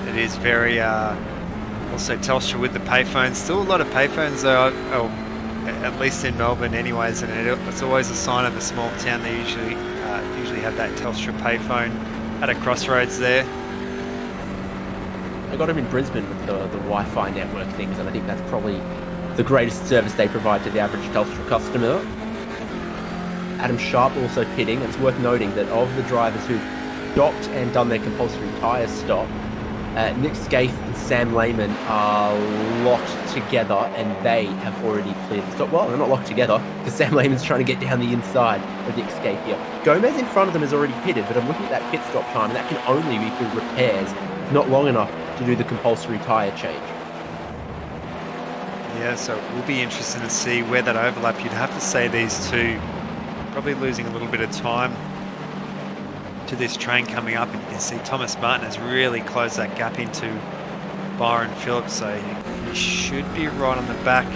It is very, also Telstra with the payphones. Still a lot of payphones though, at least in Melbourne anyways, and it's always a sign of a small town. They usually have that Telstra payphone at a crossroads there. I got them in Brisbane with the Wi-Fi network things, and I think that's probably the greatest service they provide to the average Telstra customer. Adam Sharp also pitting. It's worth noting that of the drivers who've docked and done their compulsory tyre stop, Nick Scaife and Sam Lehman are locked together, and they have already cleared the stop. Well, they're not locked together because Sam Lehman's trying to get down the inside of Nick Scaife here. Gomez in front of them has already pitted, but I'm looking at that pit stop time, and that can only be for repairs, if not long enough to do the compulsory tyre change. Yeah, so it will be interesting to see where that overlap. You'd have to say these two probably losing a little bit of time to this train coming up, and you can see Thomas Martin has really closed that gap into Byron Phillips, so he should be right on the back.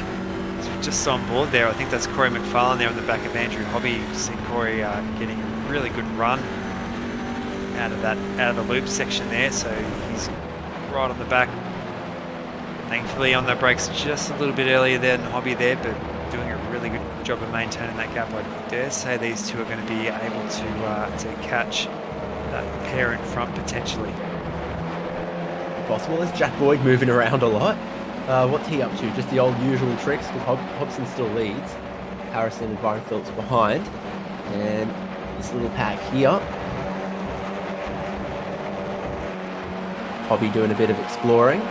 So just on board there, I think that's Corey McFarlane there on the back of Andrew Hobby. You see Corey getting a really good run out of the loop section there, so he's right on the back. Thankfully on the brakes just a little bit earlier than Hobby there, but doing a really good job of maintaining that gap. I dare say these two are going to be able to catch that pair in front potentially. Possible. There's Jack Boyd moving around a lot. What's he up to? Just the old usual tricks, because Hobson still leads. Harrison and Byron Phillips behind. And this little pack here. Hobby doing a bit of exploring.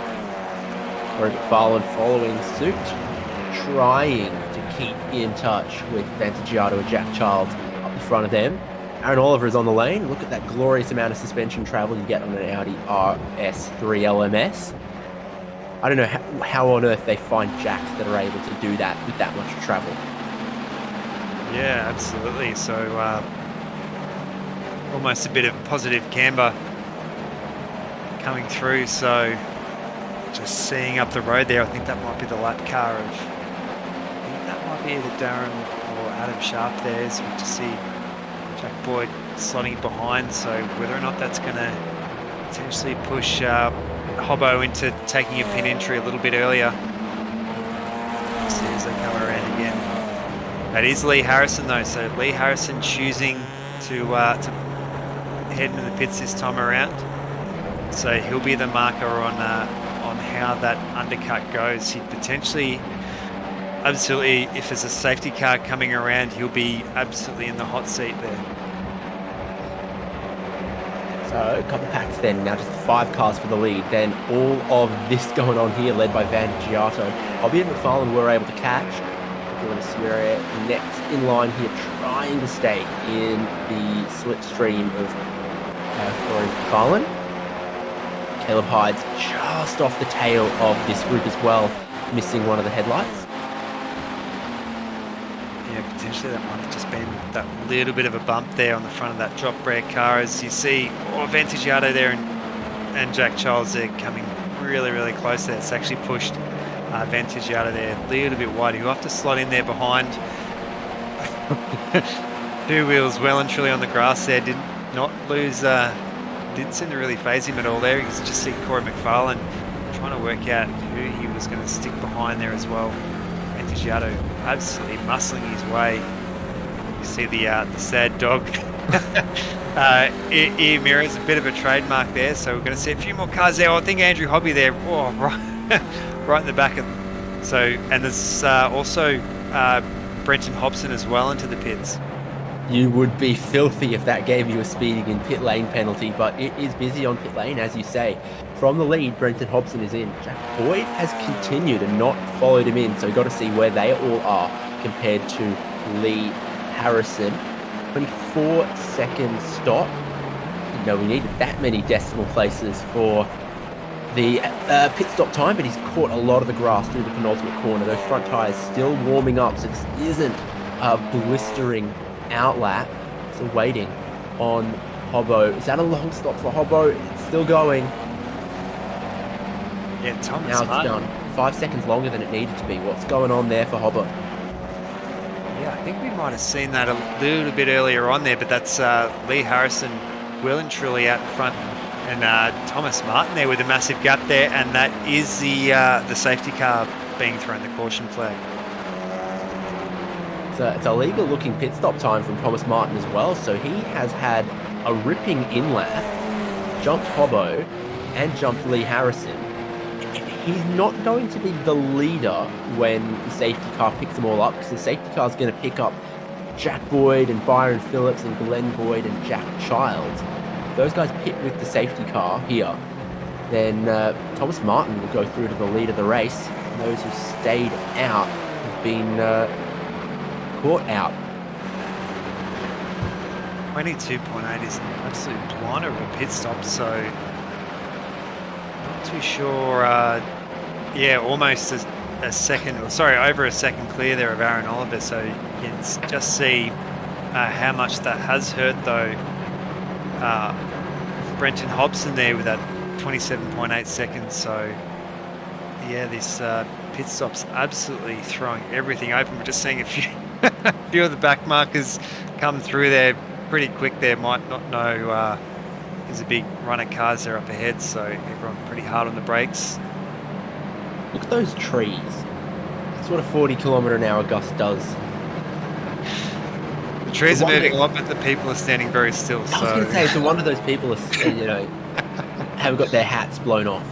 Corey McFarlane following suit, trying to keep in touch with Vantagiato and Jack Childs up the front of them. Aaron Oliver is on the lane. Look at that glorious amount of suspension travel you get on an Audi RS3 LMS. I don't know how on earth they find jacks that are able to do that with that much travel. Yeah, absolutely. So almost a bit of positive camber coming through. So just seeing up the road there, I think that might be the lap car of, I think that might be either Darren or Adam Sharp there. So we just see Jack Boyd slotting behind. So whether or not that's going to potentially push Hobbo into taking a pin entry a little bit earlier. As soon as they come around again. That is Lee Harrison though. So Lee Harrison choosing to head into the pits this time around. So he'll be the marker on how that undercut goes. He potentially, absolutely, if there's a safety car coming around, he'll be absolutely in the hot seat there. So a couple packs then, now just 5 cars for the lead. Then all of this going on here, led by Vantagiato. Hobby and McFarlane were able to catch. Doing a Sierra next in line here, trying to stay in the slipstream of Corey McFarlane. Caleb Hyde's just off the tail of this group as well, missing one of the headlights. Yeah, potentially that might have just been that little bit of a bump there on the front of that drop rare car, as you see Vantagiato there and Jack Childs there coming really, really close there. It's actually pushed Vantagiato there a little bit wide. He'll have to slot in there behind. 2 wheels well and truly on the grass there. Did not lose... didn't seem to really phase him at all there. You can just see Corey McFarlane trying to work out who he was going to stick behind there as well. Vantagiato absolutely muscling his way. You see the sad dog. Ear mirrors, a bit of a trademark there. So we're going to see a few more cars there. I think Andrew Hobby there, right in the back of. So, and there's also Brenton Hobson as well into the pits. You would be filthy if that gave you a speeding in pit lane penalty, but it is busy on pit lane, as you say. From the lead, Brenton Hobson is in. Jack Boyd has continued and not followed him in, so we've got to see where they all are compared to Lee Harrison. 24-second stop. You know, we needed that many decimal places for the pit stop time, but he's caught a lot of the grass through the penultimate corner. Those front tyres still warming up, so this isn't a blistering outlap. Still waiting on Hobbo. Is that a long stop for Hobbo? It's still going. Yeah, Thomas Now it's Martin. done. 5 seconds longer than it needed to be. What's going on there for Hobbo? Yeah, I think we might have seen that a little bit earlier on there, but that's Lee Harrison well and truly out in front, and Thomas Martin there with a massive gap there, and that is the safety car being thrown, the caution flag. It's a legal looking pit stop time from Thomas Martin as well, so he has had a ripping in-lap, jumped Hobbo, and jumped Lee Harrison. He's not going to be the leader when the safety car picks them all up, because the safety car is going to pick up Jack Boyd and Byron Phillips and Glenn Boyd and Jack Childs. If those guys pit with the safety car here, then Thomas Martin will go through to the lead of the race. And those who stayed out have been caught out. 22.8 is an absolute blinder of a pit stop, so not too sure. Yeah, almost a second, or sorry, over a second clear there of Aaron Oliver, so you can just see how much that has hurt though. Brenton Hobson there with that 27.8 seconds, so yeah, this pit stop's absolutely throwing everything open. We're just seeing a few of the back markers come through there pretty quick there. Might not know there's a big run of cars there up ahead, so everyone pretty hard on the brakes. Look at those trees. That's what a 40km/h gust does. The trees are moving a lot, but the people are standing very still. I was going to say, it's a wonder those people are, haven't got their hats blown off.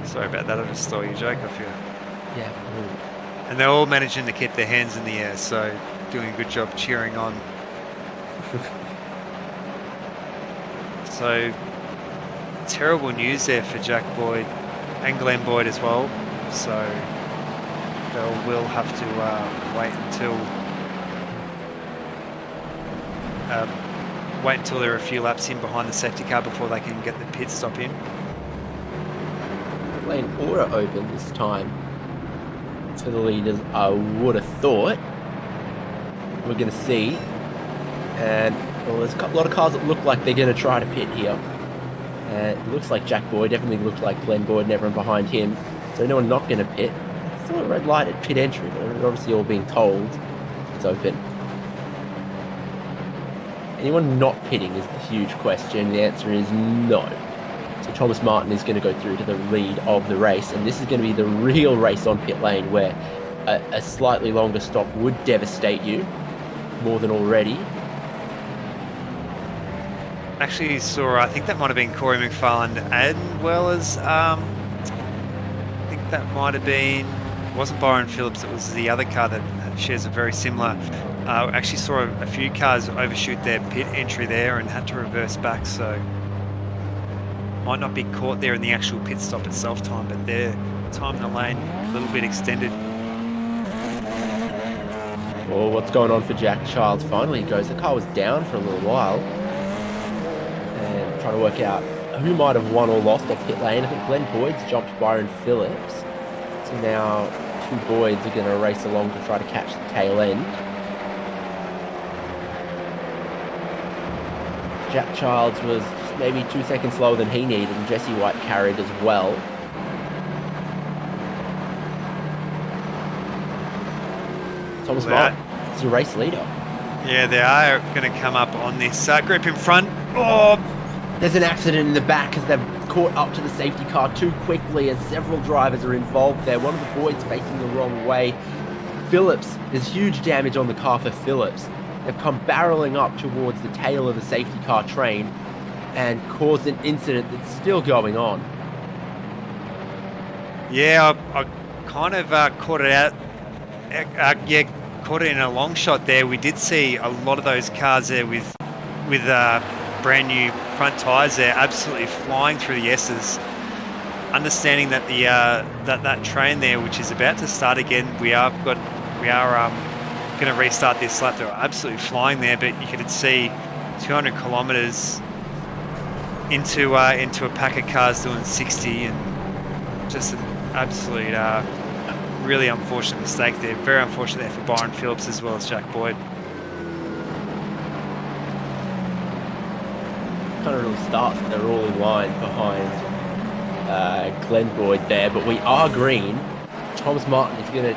Sorry about that, I just stole your joke off you. Yeah. And they're all managing to keep their hands in the air, so doing a good job cheering on. So, terrible news there for Jack Boyd and Glenn Boyd as well. So, they will have to wait until they're a few laps in behind the safety car before they can get the pit stop in. Lane order open this time for the leaders, I would have thought. We're going to see. And, well, there's a lot of cars that look like they're going to try to pit here. It looks like Jack Boyd, definitely looks like Glenn Boyd and everyone behind him. So anyone not going to pit. Still a red light at pit entry, but they're obviously all being told it's open. Anyone not pitting is the huge question. The answer is no. So Thomas Martin is going to go through to the lead of the race, and this is going to be the real race on pit lane, where a slightly longer stop would devastate you more than already. Actually saw, I think that might have been Corey McFarland, as well as I think that might have been, it wasn't Byron Phillips, it was the other car that shares a very similar. Actually saw a few cars overshoot their pit entry there and had to reverse back, so might not be caught there in the actual pit stop itself time, but their time in the lane a little bit extended. Well, what's going on for Jack Childs? Finally he goes. The car was down for a little while. And trying to work out who might have won or lost off pit lane. I think Glenn Boyd's jumped Byron Phillips. So now two Boyds are going to race along to try to catch the tail end. Jack Childs was just maybe 2 seconds slower than he needed, and Jesse White carried as well. Thomas Martin is the race leader. Yeah, they are going to come up on this group in front. Oh, there's an accident in the back as they've caught up to the safety car too quickly, and several drivers are involved there. One of the Boyds facing the wrong way. Phillips, there's huge damage on the car for Phillips. They've come barreling up towards the tail of the safety car train and caused an incident that's still going on. Yeah, I kind of caught it out. Caught it in a long shot there. We did see a lot of those cars there with brand new front tyres there, absolutely flying through the S's. Understanding that the that train there, which is about to start again, we are going to restart this lap. They were absolutely flying there, but you could see 200 kilometres into a pack of cars doing 60, and just an absolute really unfortunate mistake there. Very unfortunate there for Byron Phillips as well as Jack Boyd. Kind of really starts that they're all in line behind Glen Boyd there, but we are green. Thomas Martin is going to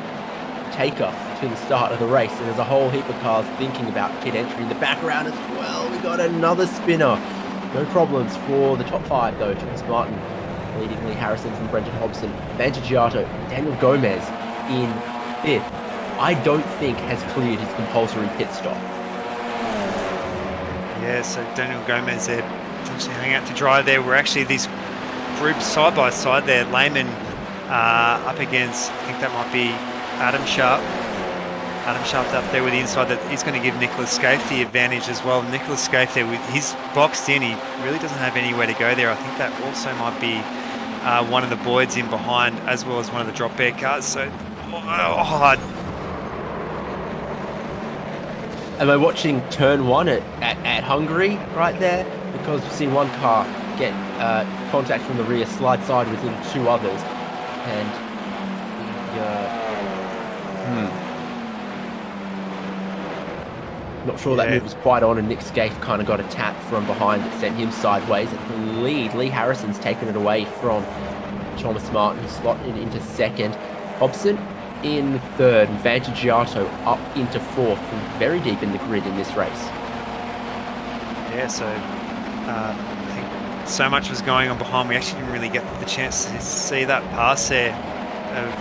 take us to the start of the race, and there's a whole heap of cars thinking about pit entry in the background as well. We got another spinner. No problems for the top 5 though. Thomas Martin leading Lee Harrison from Brendan Hobson, Vantagiato, and Daniel Gomez in 5th. I don't think has cleared his compulsory pit stop. Yeah, so Daniel Gomez there potentially hanging out to dry there. We're actually these groups side by side there. Lehman up against, I think that might be Adam Sharp. Adam Sharp up there with the inside. That he's going to give Nicholas Scaife the advantage as well. Nicholas Scaife there, with his boxed in, he really doesn't have anywhere to go there. I think that also might be one of the Boyds in behind, as well as one of the drop bear cars. So, Am I watching turn 1 at Hungary right there? Because we've seen one car get contact from the rear, slide sideways into 2 others, and not sure that move was quite on, and Nick Scaife kind of got a tap from behind that sent him sideways. At the lead, Lee Harrison's taken it away from Thomas Martin, who slotted into 2nd. Hobson in 3rd, and Vantagiato up into 4th, from very deep in the grid in this race. Yeah, so I think so much was going on behind. We actually didn't really get the chance to see that pass there of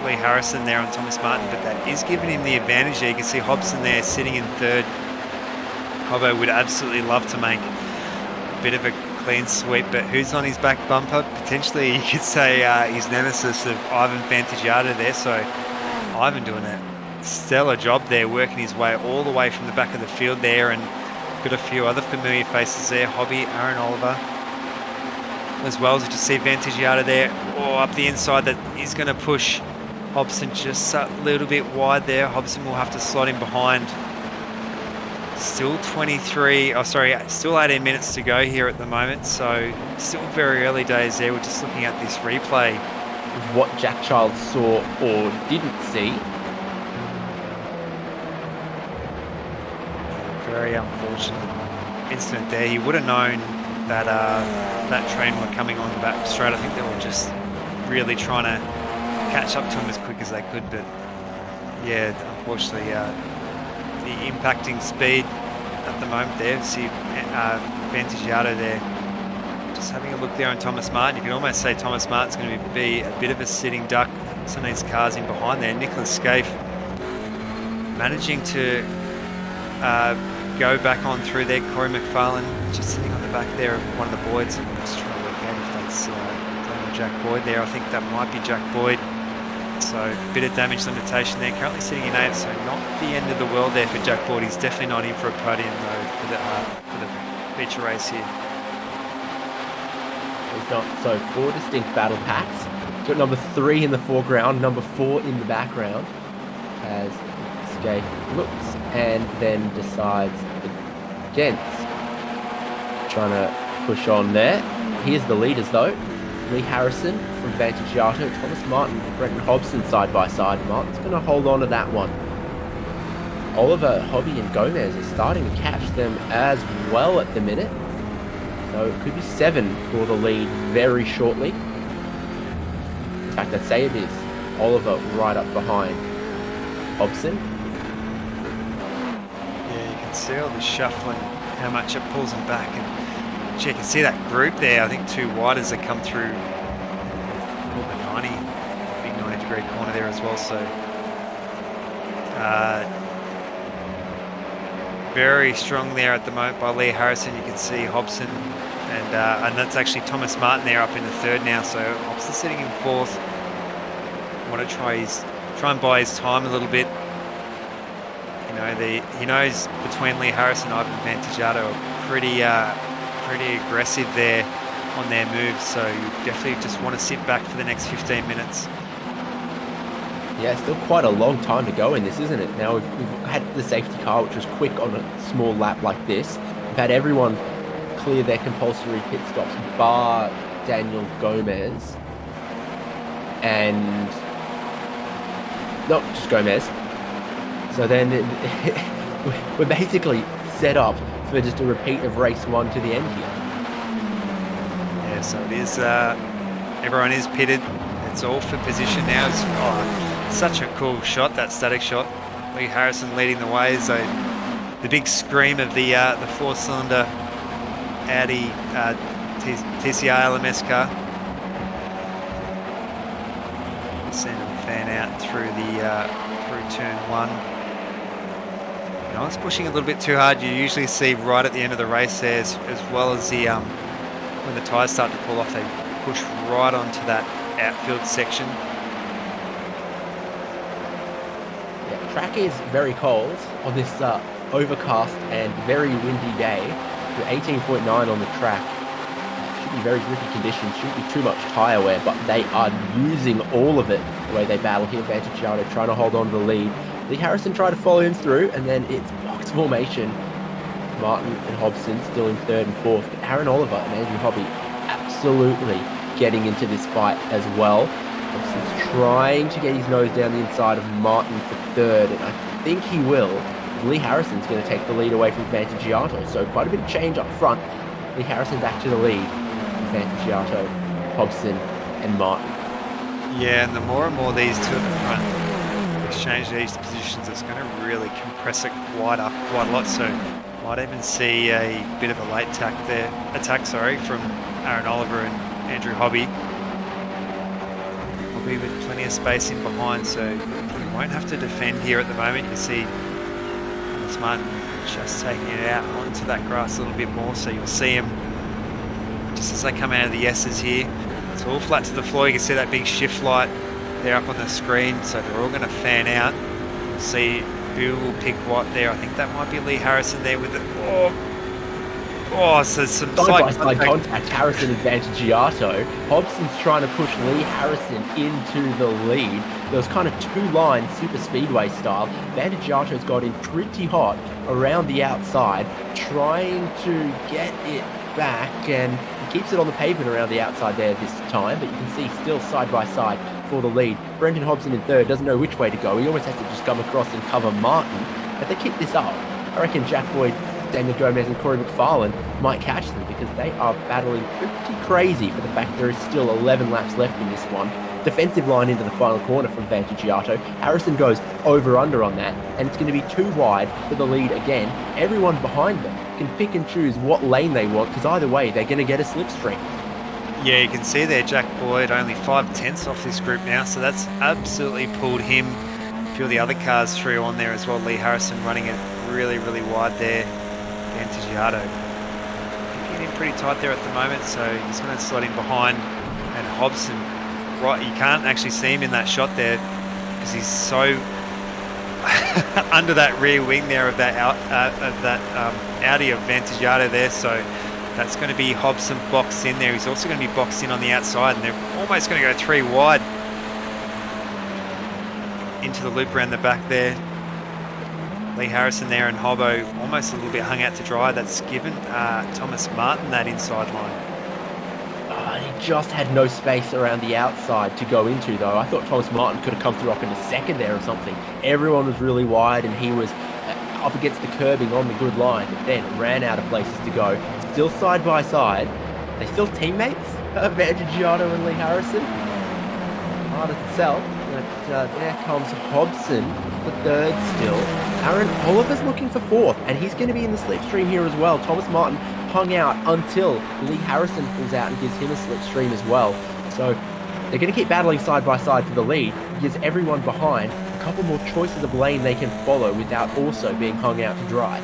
Lee Harrison there on Thomas Martin, but that is giving him the advantage there. You can see Hobson there sitting in 3rd. Hobbo would absolutely love to make a bit of a clean sweep, but who's on his back bumper? Potentially you could say his nemesis of Ivan Vantagiato there. So Ivan doing a stellar job there, working his way all the way from the back of the field there, and got a few other familiar faces there. Hobby, Aaron Oliver, as well as you just see Vantagiato there, or up the inside, that he's going to push Hobson just a little bit wide there. Hobson will have to slot in behind. Still still 18 minutes to go here at the moment, so still very early days there. We're just looking at this replay. What Jack Child saw or didn't see. Very unfortunate incident there. He would have known that that train were coming on the back straight. I think they were just really trying to catch up to him as quick as they could, but yeah, unfortunately the impacting speed at the moment there. See Vantagiato there just having a look there on Thomas Martin. You can almost say Thomas Martin's going to be a bit of a sitting duck. Some of these cars in behind there. Nicholas Scaife managing to go back on through there. Corey McFarlane just sitting on the back there of one of the Boyds. I'm just trying to work out if that's Glen or Jack Boyd there. I think that might be Jack Boyd. So a bit of damage limitation there. Currently sitting in 8th, so not the end of the world there for Jack Boyd. He's definitely not in for a podium though for the feature race here. He's not. So 4 distinct battle packs. Got number 3 in the foreground, number 4 in the background, as Scaife looks and then decides against trying to push on there. Here's the leaders though. Lee Harrison from Vantagiato, Thomas Martin and Brendan Hobson side by side. Martin's going to hold on to that one. Oliver, Hobby and Gomez are starting to catch them as well at the minute. So it could be 7 for the lead very shortly. In fact, I'd say it is. Oliver right up behind Hobson. Yeah, you can see all the shuffling, how much it pulls them back. And you can see that group there. I think 2 wide as they come through all the 90, big 90-degree corner there as well. So very strong there at the moment by Lee Harrison. You can see Hobson, and that's actually Thomas Martin there up in the 3rd now. So Hobson sitting in 4th. Want to try and buy his time a little bit. You know, he knows between Lee Harrison and Ivan Vantagiato are pretty aggressive there on their moves, so you definitely just want to sit back for the next 15 minutes. Yeah, still quite a long time to go in this, isn't it? Now we've had the safety car, which was quick on a small lap like this. We've had everyone clear their compulsory pit stops, bar Daniel Gomez and No, just Gomez. So then we're basically set up for just a repeat of race 1 to the end here. Yeah, so it is, everyone is pitted. It's all for position now. It's such a cool shot, that static shot. Lee Harrison leading the way. So the big scream of the 4-cylinder Audi TCR LMS car. Seen them fan out through turn 1. I was pushing a little bit too hard. You usually see right at the end of the race there, as well as the when the tyres start to pull off, they push right onto that outfield section. Yeah, track is very cold on this overcast and very windy day. With 18.9 on the track, should be very grippy conditions. Shouldn't be too much tyre wear, but they are using all of it the way they battle here. Vantaggiato trying to hold on to the lead. Lee Harrison tried to follow him through, and then it's box formation. Martin and Hobson still in 3rd and 4th. But Aaron Oliver and Andrew Hobby absolutely getting into this fight as well. Hobson's trying to get his nose down the inside of Martin for 3rd, and I think he will. Lee Harrison's going to take the lead away from Vantaggiato, so quite a bit of change up front. Lee Harrison back to the lead. Vantaggiato, Hobson, and Martin. Yeah, and the more and more these two at the front exchange these positions, it's going to really compress it quite a lot. So might even see a bit of a late attack from Aaron Oliver and Andrew Hobby. Hobby with plenty of space in behind, so we won't have to defend here at the moment. You see Thomas Martin just taking it out onto that grass a little bit more, so you'll see him just as they come out of the S's here. It's all flat to the floor. You can see that big shift light there up on the screen, so they're all going to fan out. We'll see who will pick what there. I think that might be Lee Harrison there with it. So some side-by-side contact. Harrison and Vantaggiato. Hobson's trying to push Lee Harrison into the lead. There was kind of 2 lines, super speedway style. Vantaggiato's got in pretty hot around the outside, trying to get it back, and he keeps it on the pavement around the outside there this time, but you can see still side by side for the lead. Brendan Hobson in 3rd, doesn't know which way to go. He almost has to just come across and cover Martin. If they keep this up, I reckon Jack Boyd, Daniel Gomez and Corey McFarlane might catch them, because they are battling pretty crazy for the fact there is still 11 laps left in this one. Defensive line into the final corner from Vantaggiato. Harrison goes over-under on that, and it's going to be too wide for the lead again. Everyone behind them can pick and choose what lane they want, because either way, they're going to get a slipstream. Yeah, you can see there Jack Boyd only 5/10 off this group now, so that's absolutely pulled him. A few of the other cars through on there as well. Lee Harrison running it really, really wide there. Vantaggiato getting in pretty tight there at the moment, so he's going to slot in behind. And Hobson, right, you can't actually see him in that shot there because he's so under that rear wing there of that Audi of Vantaggiato there, so that's going to be Hobson boxed in there. He's also going to be boxed in on the outside, and they're almost going to go 3 wide into the loop around the back there. Lee Harrison there and Hobbo almost a little bit hung out to dry. That's given Thomas Martin that inside line. He just had no space around the outside to go into, though. I thought Thomas Martin could have come through up into 2nd there or something. Everyone was really wide, and he was up against the curbing on the good line, but then ran out of places to go. Still side by side. They're still teammates, Vantaggiato and Lee Harrison. Hard to tell, but there comes Hobson for 3rd still. Aaron Oliver's looking for 4th, and he's going to be in the slipstream here as well. Thomas Martin hung out until Lee Harrison pulls out and gives him a slipstream as well. So they're going to keep battling side by side for the lead. It gives everyone behind a couple more choices of lane they can follow without also being hung out to dry.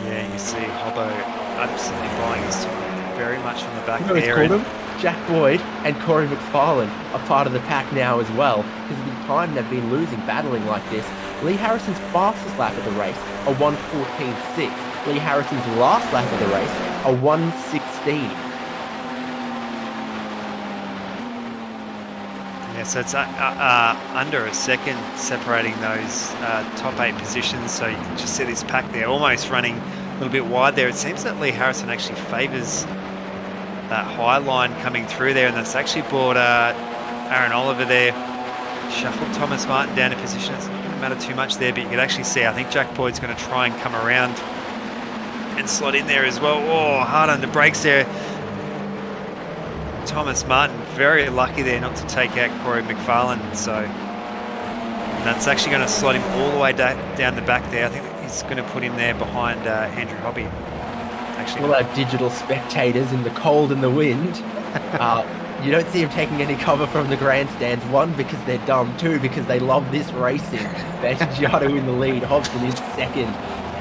Yeah, you see Hobbo absolutely buying his time very much on the back there. there. Jack Boyd and Corey McFarlane are part of the pack now as well, because of the time they've been losing battling like this. Lee Harrison's fastest lap of the race, a 1:14.6. Lee Harrison's last lap of the race, a 1:16. Yeah, so it's under a second separating those top 8 positions. So you can just see this pack there almost running a little bit wide there. It seems that Lee Harrison actually favours that high line coming through there, and that's actually brought Aaron Oliver there shuffled Thomas Martin down in position. It's not going to matter too much there, but you can actually see, I think Jack Boyd's going to try and come around and slot in there as well. Oh, hard under brakes there. Thomas Martin, very lucky there not to take out Corey McFarlane. So and that's actually going to slot him all the way down the back there. I think he's going to put him there behind Andrew Hobby. Actually, all our digital spectators in the cold and the wind. You don't see him taking any cover from the grandstands. One, because they're dumb. Two, because they love this racing. Vantagiato in the lead. Hobson in second.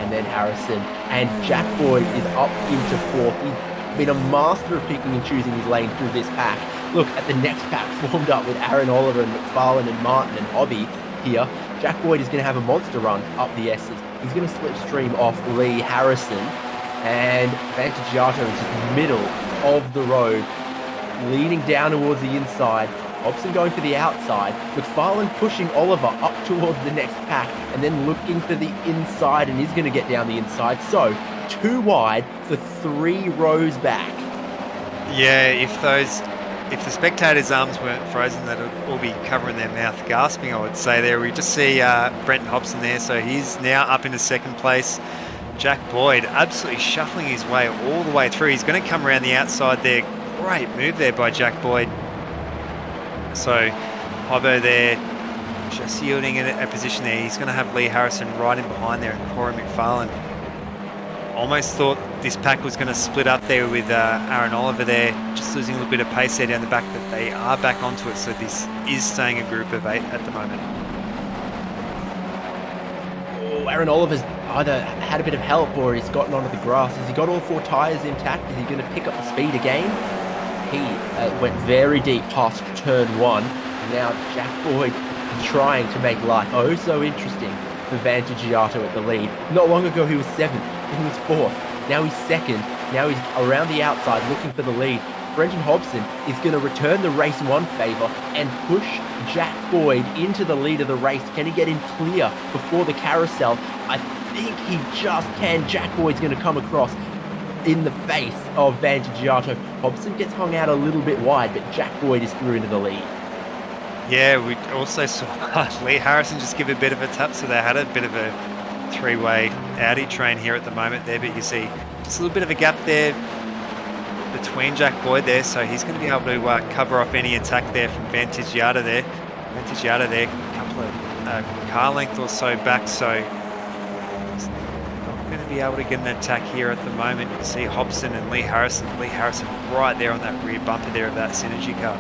And then Harrison. And Jack Boyd is up into fourth. He's been a master of picking and choosing his lane through this pack. Look at the next pack formed up with Aaron Oliver and McFarlane and Martin and Hobby here. Jack Boyd is going to have a monster run up the S's. He's going to slipstream off Lee Harrison. And Vantagiato is just middle of the road, leaning down towards the inside. Hobson going for the outside. McFarlane pushing Oliver up towards the next pack and then looking for the inside, and he's going to get down the inside. So 2 wide for 3 rows back. Yeah, if the spectators' arms weren't frozen, they'd all be covering their mouth gasping, I would say there. We just see Brenton Hobson there, so he's now up into second place. Jack Boyd absolutely shuffling his way all the way through. He's going to come around the outside there. Great move there by Jack Boyd. So Hobbo there just yielding a position there. He's going to have Lee Harrison right in behind there and Corey McFarlane. Almost thought this pack was going to split up there with Aaron Oliver there, just losing a little bit of pace there down the back, but they are back onto it, so this is staying a group of 8 at the moment. Oh, Aaron Oliver's either had a bit of help or he's gotten onto the grass. Has he got all 4 tyres intact? Is he going to pick up the speed again? He went very deep past turn 1. Now Jack Boyd is trying to make life oh so interesting for Vantagiato at the lead. Not long ago he was 7th, he was 4th, now he's 2nd, now he's around the outside looking for the lead. Brenton Hobson is going to return the race 1 favour and push Jack Boyd into the lead of the race. Can he get in clear before the carousel? I think he just can. Jack Boyd's going to come across in the face of Vantagiato. Hobson gets hung out a little bit wide, but Jack Boyd is through into the lead. Yeah, we also saw Lee Harrison just give a bit of a tap, so they had a bit of a 3-way Audi train here at the moment there, but you see just a little bit of a gap there between Jack Boyd there, so he's going to be able to cover off any attack there from Vantagiato there. Vantagiato there, a couple of car length or so back, so he's not going to be able to get an attack here at the moment. You can see Hobson and Lee Harrison. Lee Harrison right there on that rear bumper there of that Synergy car.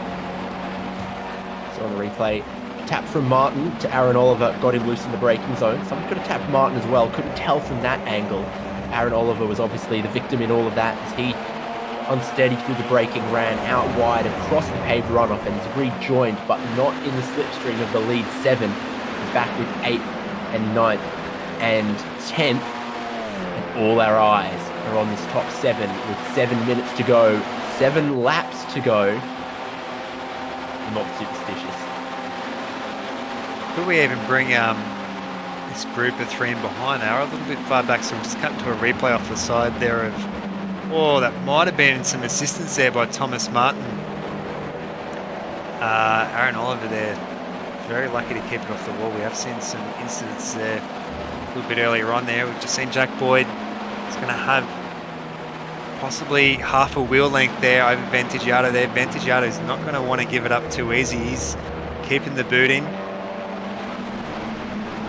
So on the replay, tap from Martin to Aaron Oliver got him loose in the braking zone. Someone could have tapped Martin as well, couldn't tell from that angle. Aaron Oliver was obviously the victim in all of that as he, unsteady through the braking, ran out wide across the paved runoff and is rejoined, but not in the slipstream of the lead 7. He's back with 8th and 9th and 10th. And all our eyes are on this top 7 with 7 minutes to go, 7 laps to go. Not superstitious. Could we even bring this group of 3 in behind? They are a little bit far back, so we'll just cut to a replay off the side there of, oh, that might have been some assistance there by Thomas Martin. Aaron Oliver there, very lucky to keep it off the wall. We have seen some incidents there a little bit earlier on there. We've just seen Jack Boyd. He's going to have possibly half a wheel length there over Vantagiato there. Vantagiato is not going to want to give it up too easy. He's keeping the boot in.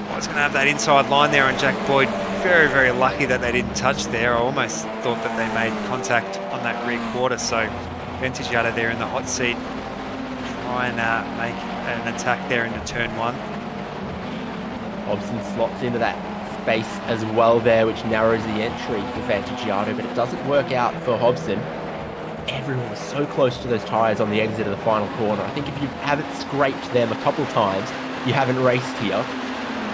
Oh, it's going to have that inside line there on Jack Boyd. Very, very lucky that they didn't touch there. I almost thought that they made contact on that rear quarter. So Vantagiato there in the hot seat. Try and make an attack there into turn 1. Hobson slots into that space as well there, which narrows the entry for Vantagiato, but it doesn't work out for Hobson. Everyone was so close to those tyres on the exit of the final corner. I think if you haven't scraped them a couple of times, you haven't raced here.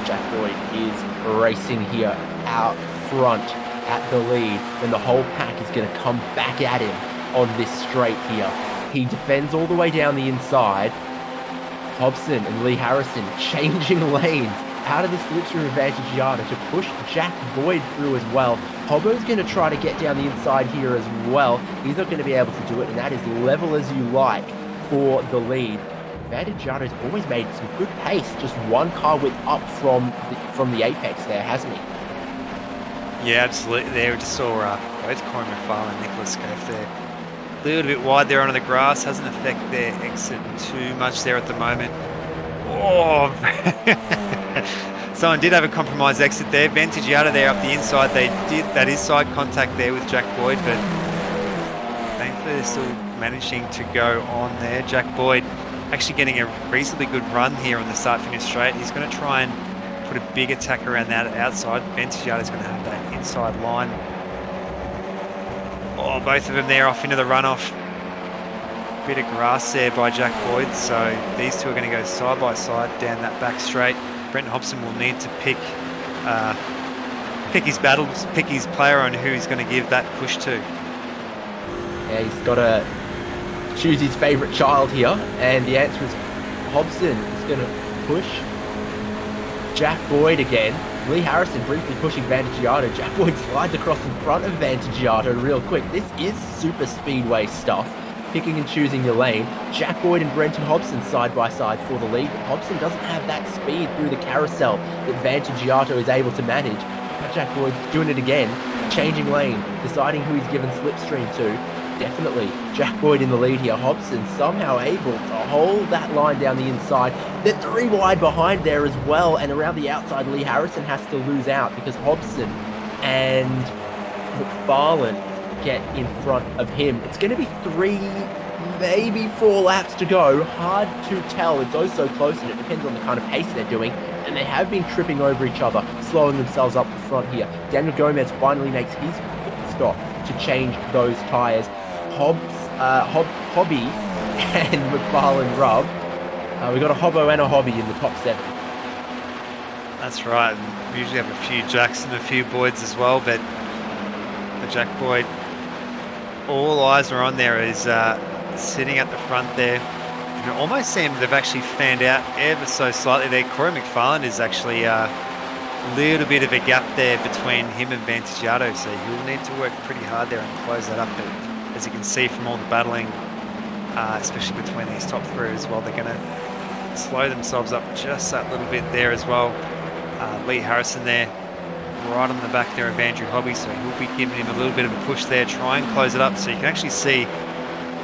Jack Boyd is racing here out front at the lead, and the whole pack is going to come back at him on this straight here. He defends all the way down the inside. Hobson and Lee Harrison changing lanes out of the slipstream of Vantagiato to push Jack Boyd through as well. Hobbo's going to try to get down the inside here as well. He's not going to be able to do it, and that is level as you like for the lead. Vantagiato's always made some good pace, just one car width up from the apex there, hasn't he? Yeah, absolutely. There we just saw both Corey McFarlane and Nicholas Scaife there. A little bit wide there onto the grass. Hasn't affected their exit too much there at the moment. Oh, someone did have a compromised exit there. Vantagiato there up the inside. They did, that is side contact there with Jack Boyd, but thankfully they're still managing to go on there. Jack Boyd actually getting a reasonably good run here on the start-finish straight. He's going to try and put a big attack around that outside. Vantagiato's going to have that inside line. Oh, both of them there off into the runoff. Bit of grass there by Jack Boyd, so these two are going to go side by side down that back straight. Brenton Hobson will need to pick his battles, pick his player on who he's going to give that push to. Yeah, he's got to choose his favourite child here, and the answer is Hobson is going to push Jack Boyd again. Lee Harrison briefly pushing Vantagiato. Jack Boyd slides across in front of Vantagiato real quick. This is super speedway stuff. Picking and choosing your lane. Jack Boyd and Brenton Hobson side by side for the lead. But Hobson doesn't have that speed through the carousel that Vantagiato is able to manage. But Jack Boyd's doing it again, changing lane, deciding who he's given slipstream to. Definitely Jack Boyd in the lead here. Hobson somehow able to hold that line down the inside. They're 3 wide behind there as well, and around the outside Lee Harrison has to lose out because Hobson and McFarlane get in front of him. It's going to be 3, maybe 4 laps to go. Hard to tell. It's oh so close, and it depends on the kind of pace they're doing. And they have been tripping over each other, slowing themselves up the front here. Daniel Gomez finally makes his pit stop to change those tyres. Hobby and McFarlane rub. We got a Hobbo and a Hobby in the top 7. That's right. We usually have a few Jacks and a few Boyds as well, but the Jack Boyd, all eyes are on there, is sitting at the front there. You can almost see they've actually fanned out ever so slightly there. Corey McFarlane is actually a little bit of a gap there between him and Vantagiato, so he'll need to work pretty hard there and close that up. But as you can see from all the battling, especially between these top 3 as well, they're going to slow themselves up just that little bit there as well. Lee Harrison there, right on the back there of Andrew Hobby, so he'll be giving him a little bit of a push there, try and close it up. So you can actually see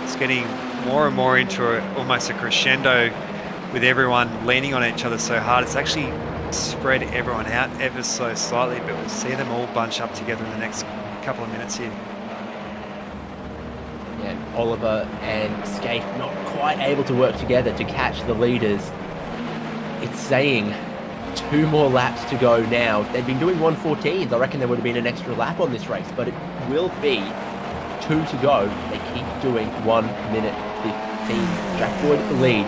it's getting more and more into almost a crescendo with everyone leaning on each other so hard. It's actually spread everyone out ever so slightly, but we'll see them all bunch up together in the next couple of minutes here. Yeah, Oliver and Scaife not quite able to work together to catch the leaders. It's saying 2 more laps to go now. If they'd been doing 1:14s, I reckon there would have been an extra lap on this race, but it will be 2 to go. They keep doing 1 minute 15. Jack Boyd at the lead.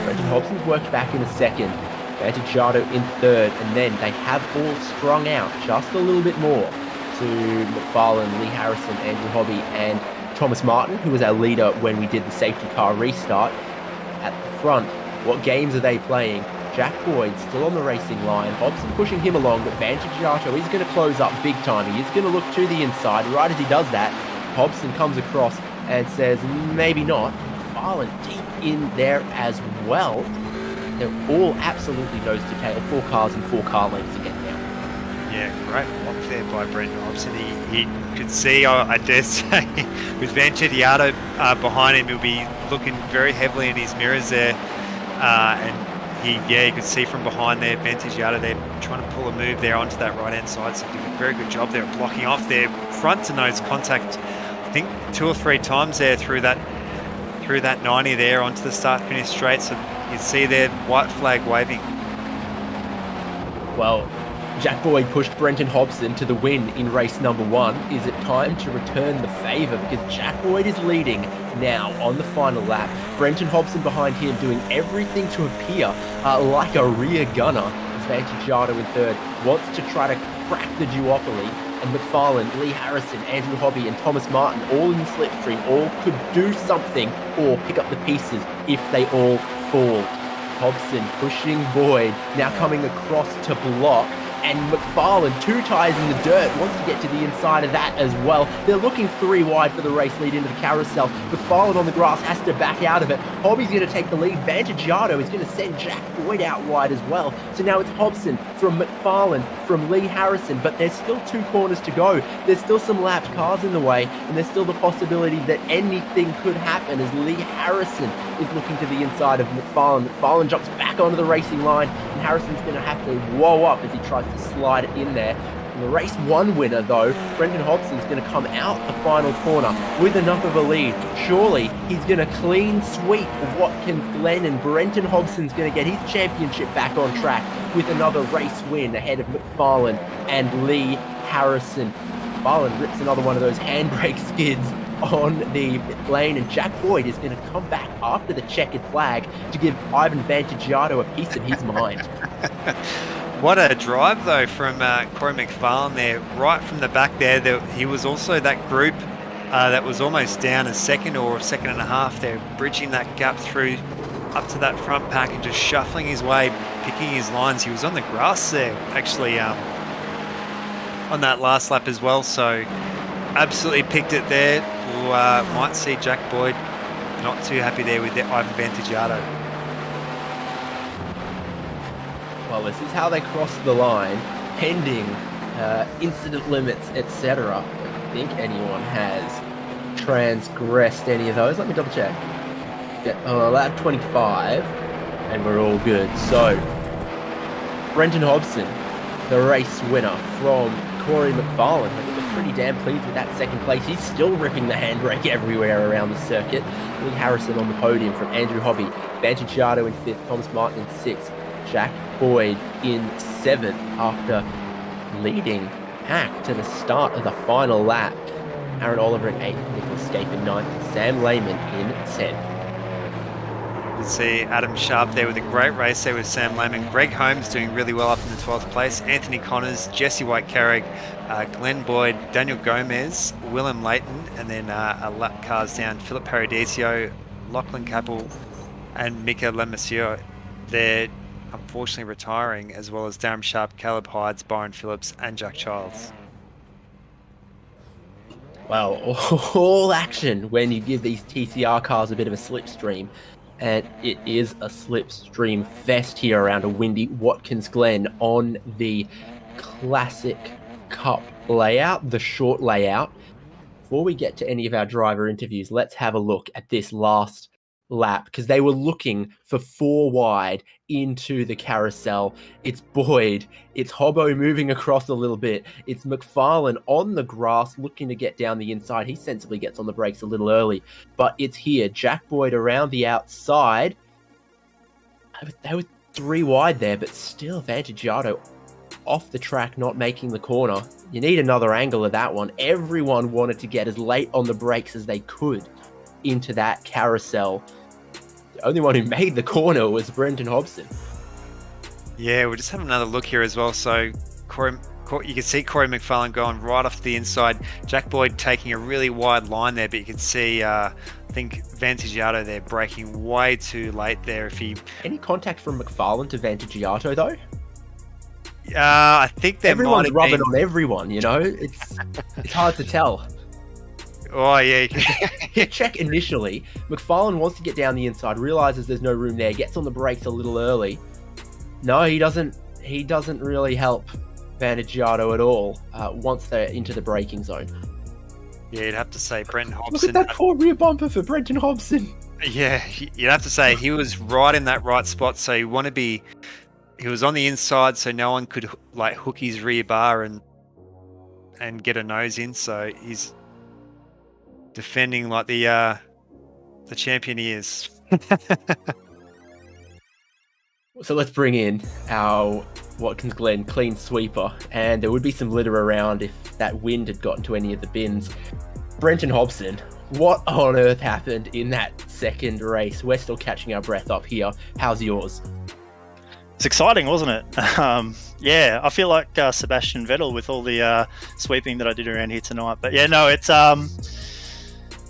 Brenton Hobson's worked back in a second. Vantagiato in 3rd, and then they have all strung out just a little bit more to McFarlane, Lee Harrison, Andrew Hobby, and Thomas Martin, who was our leader when we did the safety car restart. At the front, what games are they playing? Jack Boyd still on the racing line. Hobson pushing him along, but Vantagiato is going to close up big time. He is going to look to the inside. Right as he does that, Hobson comes across and says, maybe not. McFarlane deep in there as well. They're all absolutely nose to tail. 4 cars and 4 car lengths again now. Yeah, great block there by Brendan Hobson. He could see, I dare say, with Vantagiato behind him, he'll be looking very heavily in his mirrors there. And you could see from behind there, Vantagiato there trying to pull a move there onto that right-hand side. So he did a very good job there of blocking off their front to nose contact. I think 2 or 3 times there through that 90 there onto the start-finish straight. So you see there, white flag waving. Well, Jack Boyd pushed Brenton Hobson to the win in race number 1. Is it time to return the favour? Because Jack Boyd is leading now on the final lap. Brenton Hobson behind him doing everything to appear like a rear gunner. As Vantagiato in 3rd wants to try to crack the duopoly. And McFarlane, Lee Harrison, Andrew Hobby and Thomas Martin all in the slipstream, all could do something or pick up the pieces if they all fall. Hobson pushing Boyd, now coming across to block. and McFarlane, 2 tyres in the dirt, wants to get to the inside of that as well. They're looking 3 wide for the race lead into the carousel. McFarlane on the grass has to back out of it. Hobby's going to take the lead. Vantagiato is going to send Jack Boyd out wide as well. So now it's Hobson from McFarlane, from Lee Harrison, but there's still 2 corners to go. There's still some lapped cars in the way, and there's still the possibility that anything could happen as Lee Harrison is looking to the inside of McFarlane. McFarlane jumps back onto the racing line, and Harrison's going to have to whoa up as he tries to slide it in there. And the race 1 winner, though, Brendan Hobson's going to come out the final corner with enough of a lead. Surely he's going to clean sweep Watkins, Glen, and Brendan Hobson's going to get his championship back on track with another race win ahead of McFarlane and Lee Harrison. McFarlane rips another one of those handbrake skids on the pit lane, and Jack Boyd is going to come back after the checkered flag to give Ivan Vantagiato a piece of his mind. What a drive, though, from Corey McFarlane there, right from the back there. He was also that group that was almost down a second or a second and a half there, bridging that gap through up to that front pack and just shuffling his way, picking his lines. He was on the grass there, actually, on that last lap as well, so absolutely picked it there. We'll, might see Jack Boyd not too happy there with Ivan Vantagiato. Well, this is how they cross the line, pending incident limits, etc. I don't think anyone has transgressed any of those. Let me double check. Yeah, lap 25, and we're all good. So, Brendan Hobson, the race winner from Corey McFarlane. I think was pretty damn pleased with that second place. He's still ripping the handbrake everywhere around the circuit. Lee Harrison on the podium from Andrew Hobby. Vantagiato in 5th, Thomas Martin in 6th. Jack Boyd in 7th after leading pack to the start of the final lap. Aaron Oliver in 8th, Nicholas Scaife in 9th, and Sam Lehman in 10th. You can see Adam Sharp there with a great race there with Sam Lehman. Greg Holmes doing really well up in the 12th place. Anthony Connors, Jesse White-Carrick, Glenn Boyd, Daniel Gomez, Willem Leighton, and then a lap cars down, Philip Paradisio, Lachlan Capel, and Mika Lemassieur. They're unfortunately retiring, as well as Darren Sharp, Caleb Hydes, Byron Phillips, and Jack Childs. Well, all action when you give these TCR cars a bit of a slipstream. And it is a slipstream fest here around a windy Watkins Glen on the Classic Cup layout, the short layout. Before we get to any of our driver interviews, let's have a look at this last lap, because they were looking for 4 wide into the carousel. It's Boyd, it's Hobbo moving across a little bit, it's McFarlane on the grass looking to get down the inside. He sensibly gets on the brakes a little early, but it's here, Jack Boyd around the outside. They were 3 wide there, but still Vantagiato off the track, not making the corner. You need another angle of that one. Everyone wanted to get as late on the brakes as they could into that carousel. The only one who made the corner was Brendan Hobson. Yeah, we'll just have another look here as well. So you can see Corey McFarlane going right off to the inside. Jack Boyd taking a really wide line there, but you can see, I think Vantagiato there braking way too late there. Any contact from McFarlane to Vantagiato though? I think everyone's rubbing on everyone. You know, it's hard to tell. Oh, yeah. You check initially. McFarlane wants to get down the inside, realizes there's no room there, gets on the brakes a little early. No, he doesn't really help Vantagiato at all once they're into the braking zone. Yeah, you'd have to say Brendan Hobson. Look at that poor rear bumper for Brendan Hobson. Yeah, you'd have to say he was right in that right spot. So he was on the inside, so no one could like hook his rear bar and get a nose in. So he's defending like the champion he is. So let's bring in our Watkins Glen clean sweeper, and there would be some litter around if that wind had gotten to any of the bins. Brendan Hobson, what on earth happened in that second race? We're still catching our breath up here. How's yours? It's exciting, wasn't it? Yeah, I feel like Sebastian Vettel with all the sweeping that I did around here tonight. But yeah, no, it's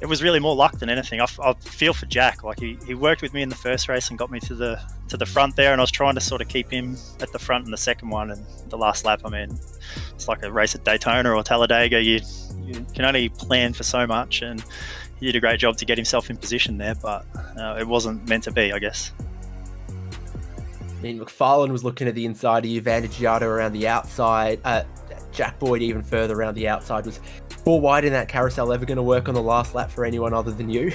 it was really more luck than anything. I feel for Jack. Like he worked with me in the first race and got me to the front there, and I was trying to sort of keep him at the front in the second one. And the last lap, I mean, it's like a race at Daytona or Talladega. You can only plan for so much, and he did a great job to get himself in position there, but it wasn't meant to be, I guess. I mean, McFarlane was looking at the inside of you, Vandigiato around the outside, Jack Boyd even further around the outside. Was 4 wide in that carousel ever going to work on the last lap for anyone other than you?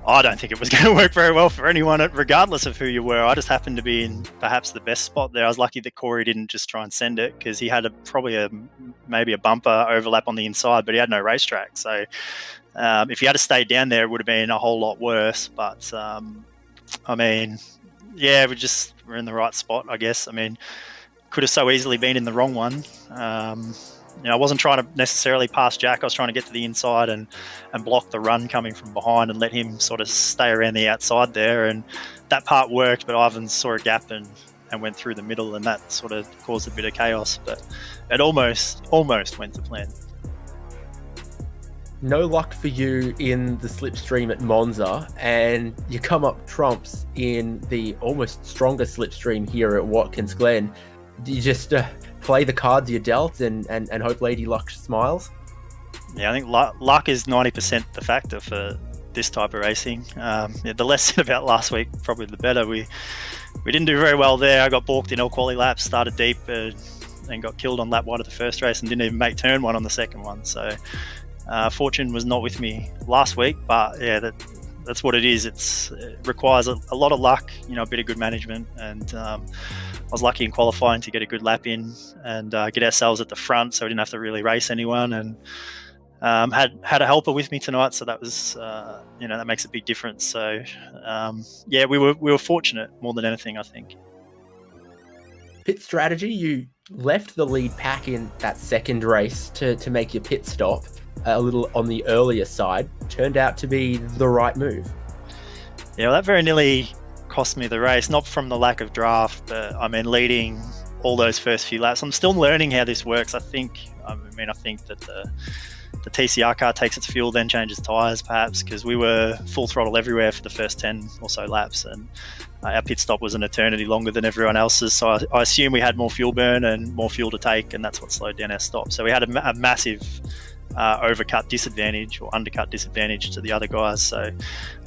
I don't think it was going to work very well for anyone, regardless of who you were. I just happened to be in perhaps the best spot there. I was lucky that Corey didn't just try and send it, because he had maybe a bumper overlap on the inside, but he had no racetrack. So if he had to stay down there, it would have been a whole lot worse. But I mean, yeah, we're in the right spot, I guess. I mean, could have so easily been in the wrong one. I wasn't trying to necessarily pass Jack. I was trying to get to the inside and block the run coming from behind and let him sort of stay around the outside there. And that part worked, but Ivan saw a gap and went through the middle, and that sort of caused a bit of chaos. But it almost went to plan. No luck for you in the slipstream at Monza, and you come up trumps in the almost stronger slipstream here at Watkins Glen. Do you just play the cards you're dealt and hope Lady Luck smiles? Yeah, I think luck is 90% the factor for this type of racing. The less said about last week, probably the better. We didn't do very well there. I got balked in all quali laps, started deep, and got killed on lap 1 of the first race, and didn't even make turn 1 on the second one. So fortune was not with me last week, but yeah, that's what it is. It requires a lot of luck, a bit of good management, and I was lucky in qualifying to get a good lap in and get ourselves at the front, so we didn't have to really race anyone, and had a helper with me tonight, so that was that makes a big difference. So yeah, we were fortunate more than anything, I think. Pit strategy, you left the lead pack in that second race to make your pit stop a little on the earlier side. Turned out to be the right move. Yeah, well, that very nearly cost me the race, not from the lack of draft, but I mean, leading all those first few laps. I'm still learning how this works. I think that the TCR car takes its fuel, then changes tyres, perhaps, because we were full throttle everywhere for the first 10 or so laps, and our pit stop was an eternity longer than everyone else's. So I assume we had more fuel burn and more fuel to take, and that's what slowed down our stop. So we had a massive undercut disadvantage to the other guys. So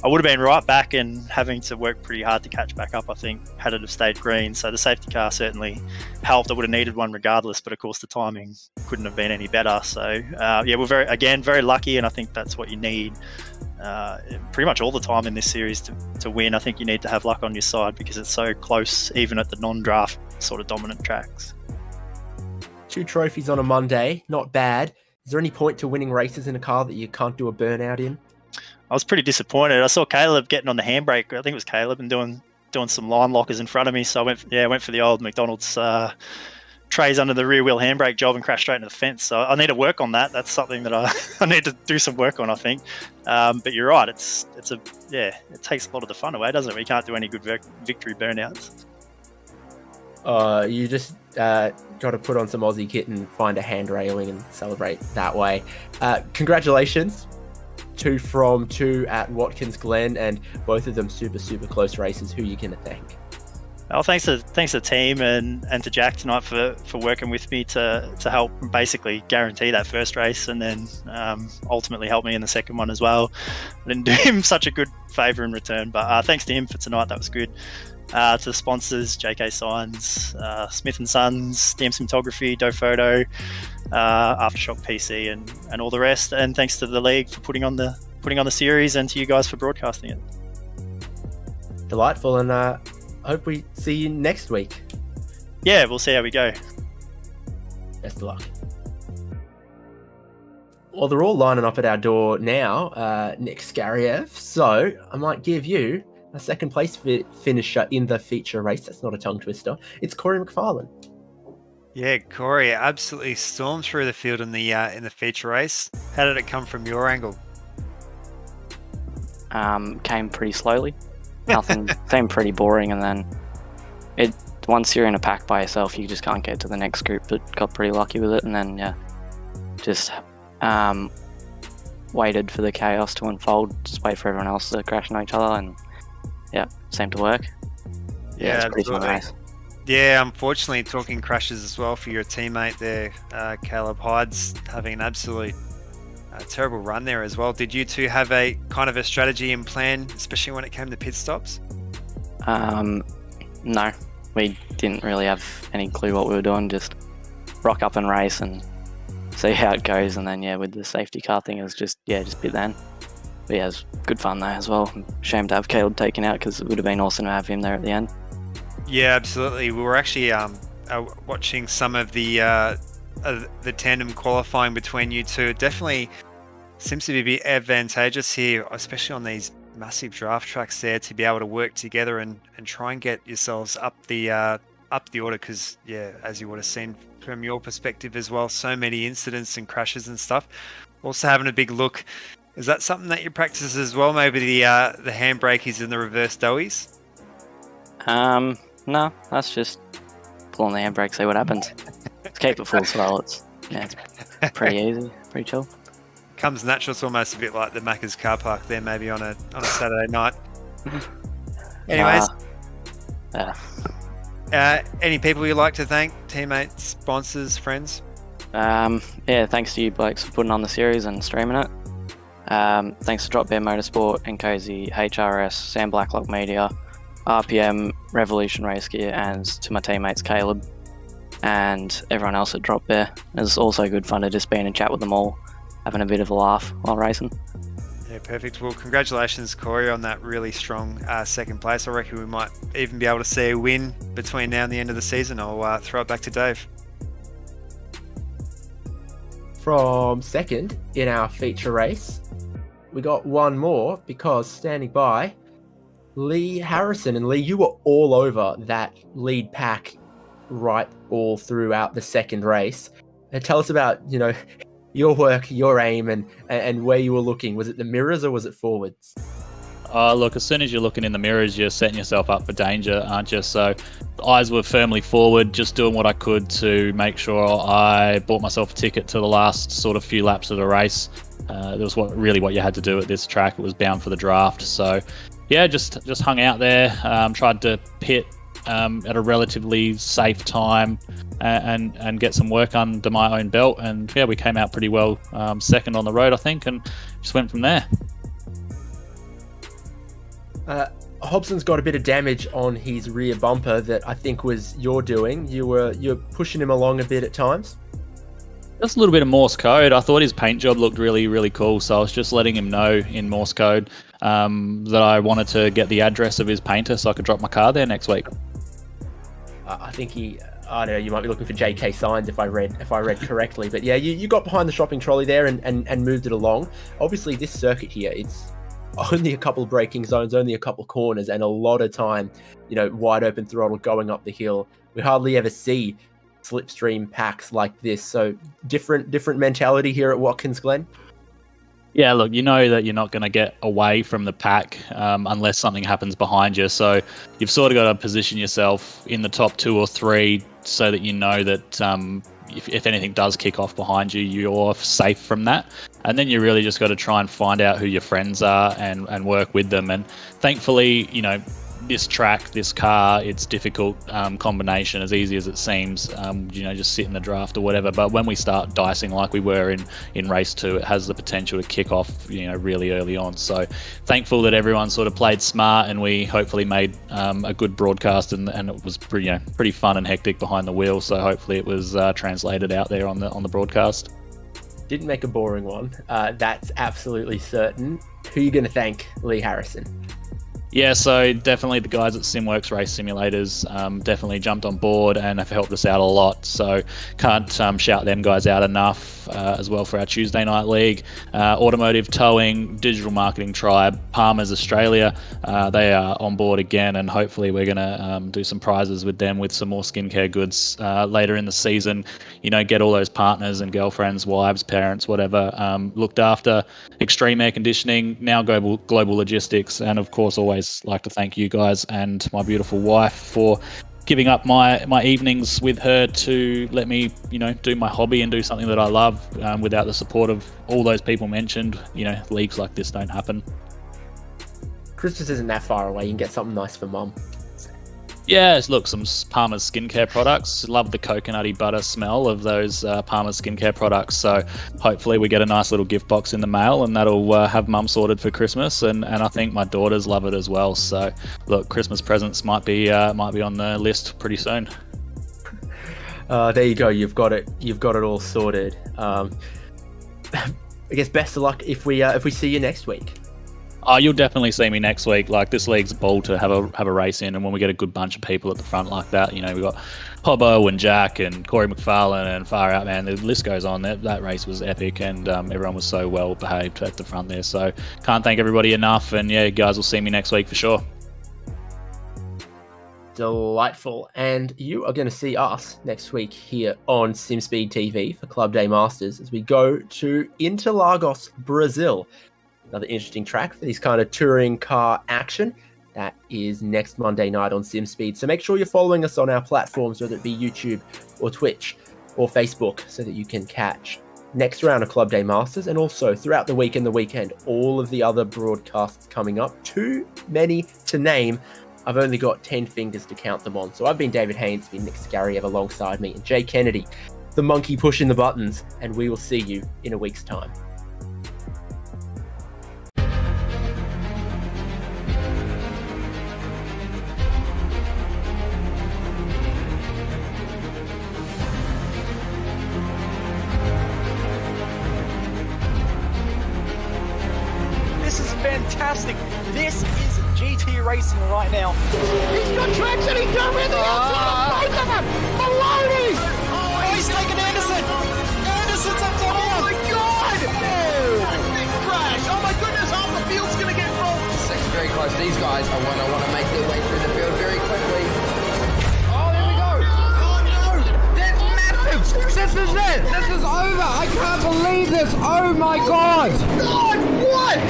I would have been right back and having to work pretty hard to catch back up, I think, had it have stayed green. So the safety car certainly helped. I would have needed one regardless, but of course the timing couldn't have been any better. So yeah, we're very lucky, and I think that's what you need pretty much all the time in this series to win. I think you need to have luck on your side because it's so close, even at the non-draft sort of dominant tracks. 2 trophies on a Monday, not bad. Is there any point to winning races in a car that you can't do a burnout in? I was pretty disappointed. I saw Caleb getting on the handbrake. I think it was Caleb, and doing some line lockers in front of me. So I went for the old McDonald's trays under the rear wheel handbrake job and crashed straight into the fence. So I need to work on that. That's something that I need to do some work on, I think. But you're right. It takes a lot of the fun away, doesn't it? We can't do any good victory burnouts. You just got to put on some Aussie kit and find a hand railing and celebrate that way. Congratulations. 2 from 2 at Watkins Glen, and both of them super close races. Who are you going to thank? Well, thanks to the team and to Jack tonight for working with me to help basically guarantee that first race, and then ultimately help me in the second one as well. I didn't do him such a good favour in return, but thanks to him for tonight. That was good. To the sponsors, JK Signs, Smith & Sons, DM Cinematography, DoPhoto, Aftershock PC, and all the rest. And thanks to the league for putting on the series, and to you guys for broadcasting it. Delightful, and I hope we see you next week. Yeah, we'll see how we go. Best of luck. Well, they're all lining up at our door now, Nick Skariev. So I might give you a second place finisher in the feature race. That's not a tongue twister. It's Corey McFarlane. Yeah, Corey absolutely stormed through the field in the feature race. How did it come from your angle? Came pretty slowly. Nothing. Seemed pretty boring, and then once you're in a pack by yourself, you just can't get to the next group. But got pretty lucky with it, and then just waited for the chaos to unfold, just wait for everyone else to crash into each other, and yeah, seemed to work. Yeah, it's a pretty fun absolutely. race. Yeah, unfortunately, talking crashes as well for your teammate there, Caleb Hyde's having an absolute terrible run there as well. Did you two have a kind of a strategy and plan, especially when it came to pit stops? No, we didn't really have any clue what we were doing, just rock up and race and see how it goes, and then with the safety car thing, it was just bit then. But yeah, it was good fun there as well. Shame to have Caleb taken out, because it would have been awesome to have him there at the end. Yeah, absolutely. We were actually watching some of the tandem qualifying between you two. It definitely seems to be advantageous here, especially on these massive draft tracks there, to be able to work together and try and get yourselves up the order, because as you would have seen from your perspective as well, so many incidents and crashes and stuff. Also having a big look, is that something that you practice as well, maybe the handbrakies and the reverse doughies? No, that's just pull on the handbrake, see what happens. Just keep it full throttle. It's pretty easy, pretty chill. Comes natural. It's almost a bit like the Macca's car park there, maybe on a Saturday night. Anyways, any people you'd like to thank? Teammates, sponsors, friends? Thanks to you blokes for putting on the series and streaming it. Thanks to Drop Bear Motorsport, Nkosi, HRS, Sam Blacklock Media, RPM, Revolution Race Gear, and to my teammates Caleb and everyone else at Drop Bear. It's also good fun to just be in and chat with them all, having a bit of a laugh while racing. Yeah, perfect. Well, congratulations, Corey, on that really strong second place. I reckon we might even be able to see a win between now and the end of the season. I'll throw it back to Dave. From second in our feature race, we got one more, because standing by, Lee Harrison. And Lee, you were all over that lead pack right all throughout the second race. And tell us about, your work, your aim, and where you were looking. Was it the mirrors or was it forwards? Look, as soon as you're looking in the mirrors, you're setting yourself up for danger, aren't you? So the eyes were firmly forward, just doing what I could to make sure I bought myself a ticket to the last sort of few laps of the race. That was what you had to do at this track. It was bound for the draft. So yeah, just hung out there, tried to pit at a relatively safe time and get some work under my own belt. And yeah, we came out pretty well, second on the road, I think, and just went from there. Hobson's got a bit of damage on his rear bumper that I think was your doing. You're pushing him along a bit at times. Just a little bit of Morse code. I thought his paint job looked really, really cool, so I was just letting him know in Morse code that I wanted to get the address of his painter so I could drop my car there next week. I think I don't know, you might be looking for JK signs if I read correctly, but yeah, you got behind the shopping trolley there and moved it along. Obviously, this circuit here, it's only a couple of braking zones, only a couple of corners, and a lot of time, wide open throttle going up the hill. We hardly ever see slipstream packs like this, so different mentality here at Watkins, Glen. Yeah, look, you know that you're not going to get away from the pack unless something happens behind you. So you've sort of got to position yourself in the top 2 or 3 so that you know that if anything does kick off behind you, you're safe from that. And then you really just got to try and find out who your friends are and work with them. And thankfully, this track, this car, it's difficult combination, as easy as it seems, just sit in the draft or whatever. But when we start dicing like we were in race 2, it has the potential to kick off, really early on. So thankful that everyone sort of played smart and we hopefully made a good broadcast and it was pretty fun and hectic behind the wheel. So hopefully it was translated out there on the broadcast. Didn't make a boring one. That's absolutely certain. Who are you going to thank, Lee Harrison? Yeah, so definitely the guys at SimWorks Race Simulators definitely jumped on board and have helped us out a lot. So can't shout them guys out enough as well for our Tuesday night league. Automotive Towing, Digital Marketing Tribe, Palmer's Australia, they are on board again, and hopefully we're going to do some prizes with them with some more skincare goods later in the season. Get all those partners and girlfriends, wives, parents, whatever, looked after. Extreme Air Conditioning, now Global Logistics, and of course always like to thank you guys and my beautiful wife for giving up my evenings with her to let me, do my hobby and do something that I love. Without the support of all those people mentioned, leagues like this don't happen. Christmas isn't that far away. You can get something nice for mum. Yeah, look, some Palmer's skincare products. Love the coconutty butter smell of those Palmer's skincare products. So hopefully we get a nice little gift box in the mail, and that'll have mum sorted for Christmas. And I think my daughters love it as well. So look, Christmas presents might be on the list pretty soon. There you go. You've got it. You've got it all sorted. I guess best of luck if we see you next week. Oh, you'll definitely see me next week. Like, this league's ball to have a race in, and when we get a good bunch of people at the front like that, we've got Hobbo and Jack and Corey McFarlane and far out, man. The list goes on. That race was epic, and everyone was so well behaved at the front there. So can't thank everybody enough. And yeah, you guys will see me next week for sure. Delightful. And you are going to see us next week here on SimSpeed TV for Club Day Masters as we go to Interlagos, Brazil. Another interesting track for this kind of touring car action. That is next Monday night on SimSpeed. So make sure you're following us on our platforms, whether it be YouTube or Twitch or Facebook, so that you can catch next round of Club Day Masters, and also throughout the week and the weekend, all of the other broadcasts coming up. Too many to name. I've only got 10 fingers to count them on. So I've been David Haynes, been Nick Scarriev alongside me, and Jay Kennedy, the monkey pushing the buttons, and we will see you in a week's time. This is fantastic. This is GT racing right now. He's got traction. He's got rid of the outside. Both of them. Maloney. Oh, he's taken Anderson. Anderson's up top. Oh my God. Big crash. Oh my goodness. Half the field's going to get rolled. Second very close. These guys are want to make their way through the field very quickly. Oh, there we go. Oh, no. That's massive. This is it. This is over. I can't believe this. Oh, my God. God, what?